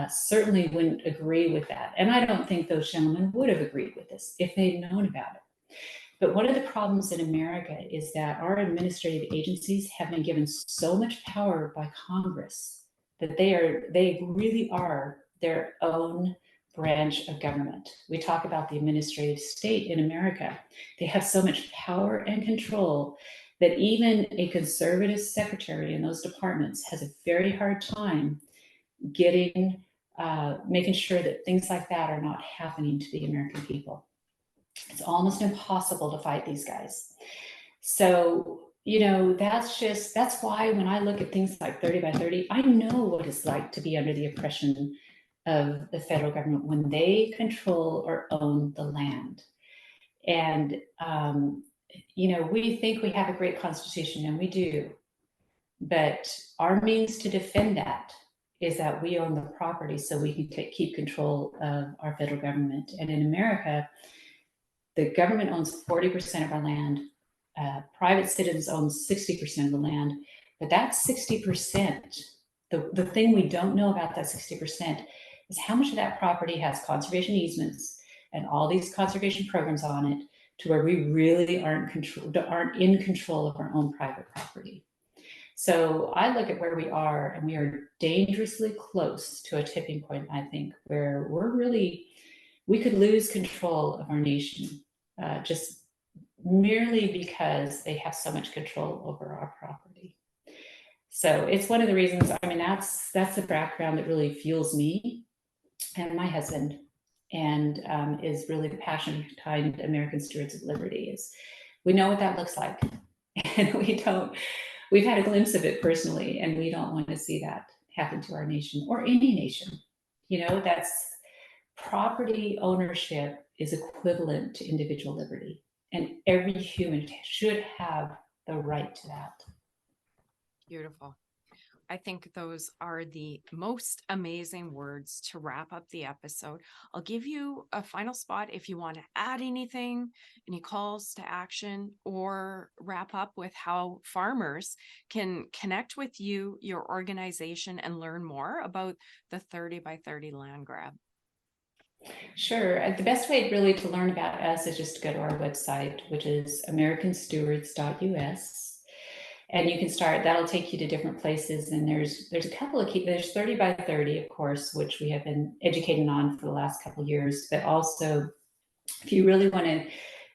certainly wouldn't agree with that. And I don't think those gentlemen would have agreed with this if they'd known about it. But one of the problems in America is that our administrative agencies have been given so much power by Congress that they really are their own branch of government. We talk about the administrative state in America. They have so much power and control that even a conservative secretary in those departments has a very hard time making sure that things like that are not happening to the American people. It's almost impossible to fight these guys. So, that's why when I look at things like 30 by 30, I know what it's like to be under the oppression of the federal government when they control or own the land. And, we think we have a great constitution, and we do. But our means to defend that is that we own the property so we can keep control of our federal government. And in America, the government owns 40% of our land. Private citizens own 60% of the land. But that 60%, the thing we don't know about that 60% is how much of that property has conservation easements and all these conservation programs on it, to where we really aren't in control of our own private property. So I look at where we are, and we are dangerously close to a tipping point, I think, where we could lose control of our nation just merely because they have so much control over our property. So it's one of the reasons, that's the background that really fuels me and my husband, and is really the passion behind American Stewards of Liberty. Is we know what that looks like, and we've had a glimpse of it personally, and we don't want to see that happen to our nation or any nation. That's property ownership is equivalent to individual liberty, and every human should have the right to that.
Beautiful. I think those are the most amazing words to wrap up the episode. I'll give you a final spot if you want to add anything, any calls to action, or wrap up with how farmers can connect with you, your organization, and learn more about the 30 by 30 land grab.
Sure. The best way really to learn about us is just to go to our website, which is americanstewards.us. And you can that'll take you to different places. And there's a couple of there's 30 by 30, of course, which we have been educating on for the last couple of years. But also, if you really want to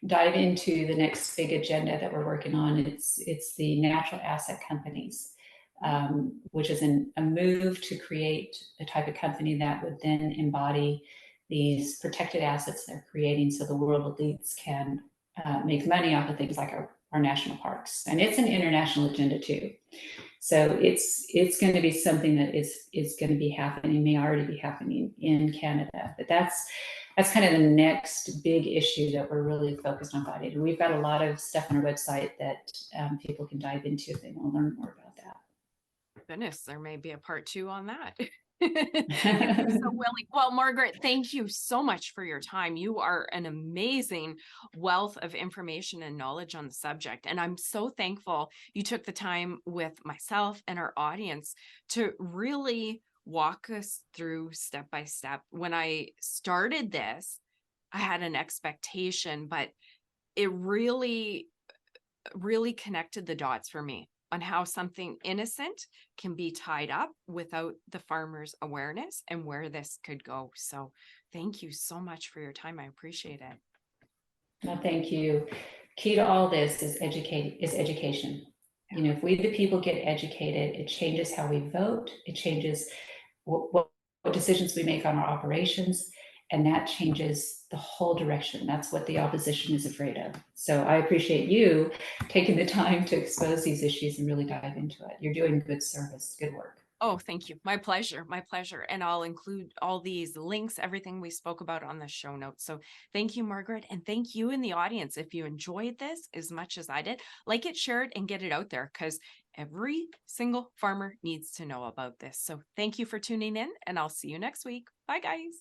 dive into the next big agenda that we're working on, it's the natural asset companies, which is a move to create a type of company that would then embody these protected assets they're creating, so the world elites can make money off of things like our national parks. And it's an international agenda too. So it's going to be something that is going to be happening, may already be happening in Canada. But that's kind of the next big issue that we're really focused on fighting. And we've got a lot of stuff on our website that people can dive into if they want to learn more about that.
Goodness, there may be a part 2 on that. So willing. Well, Margaret, thank you so much for your time. You are an amazing wealth of information and knowledge on the subject. And I'm so thankful you took the time with myself and our audience to really walk us through step by step. When I started this, I had an expectation, but it really really connected the dots for me on how something innocent can be tied up without the farmer's awareness and where this could go. So thank you so much for your time. I appreciate it.
No, thank you. Key to all this is education. You know, if we the people get educated, it changes how we vote. It changes what decisions we make on our operations, and that changes the whole direction. That's what the opposition is afraid of. So I appreciate you taking the time to expose these issues and really dive into it. You're doing good service, good work.
Oh, thank you. My pleasure. My pleasure. And I'll include all these links, everything we spoke about on the show notes. So thank you, Margaret. And thank you in the audience. If you enjoyed this as much as I did, like it, share it, and get it out there because every single farmer needs to know about this. So thank you for tuning in, and I'll see you next week. Bye, guys.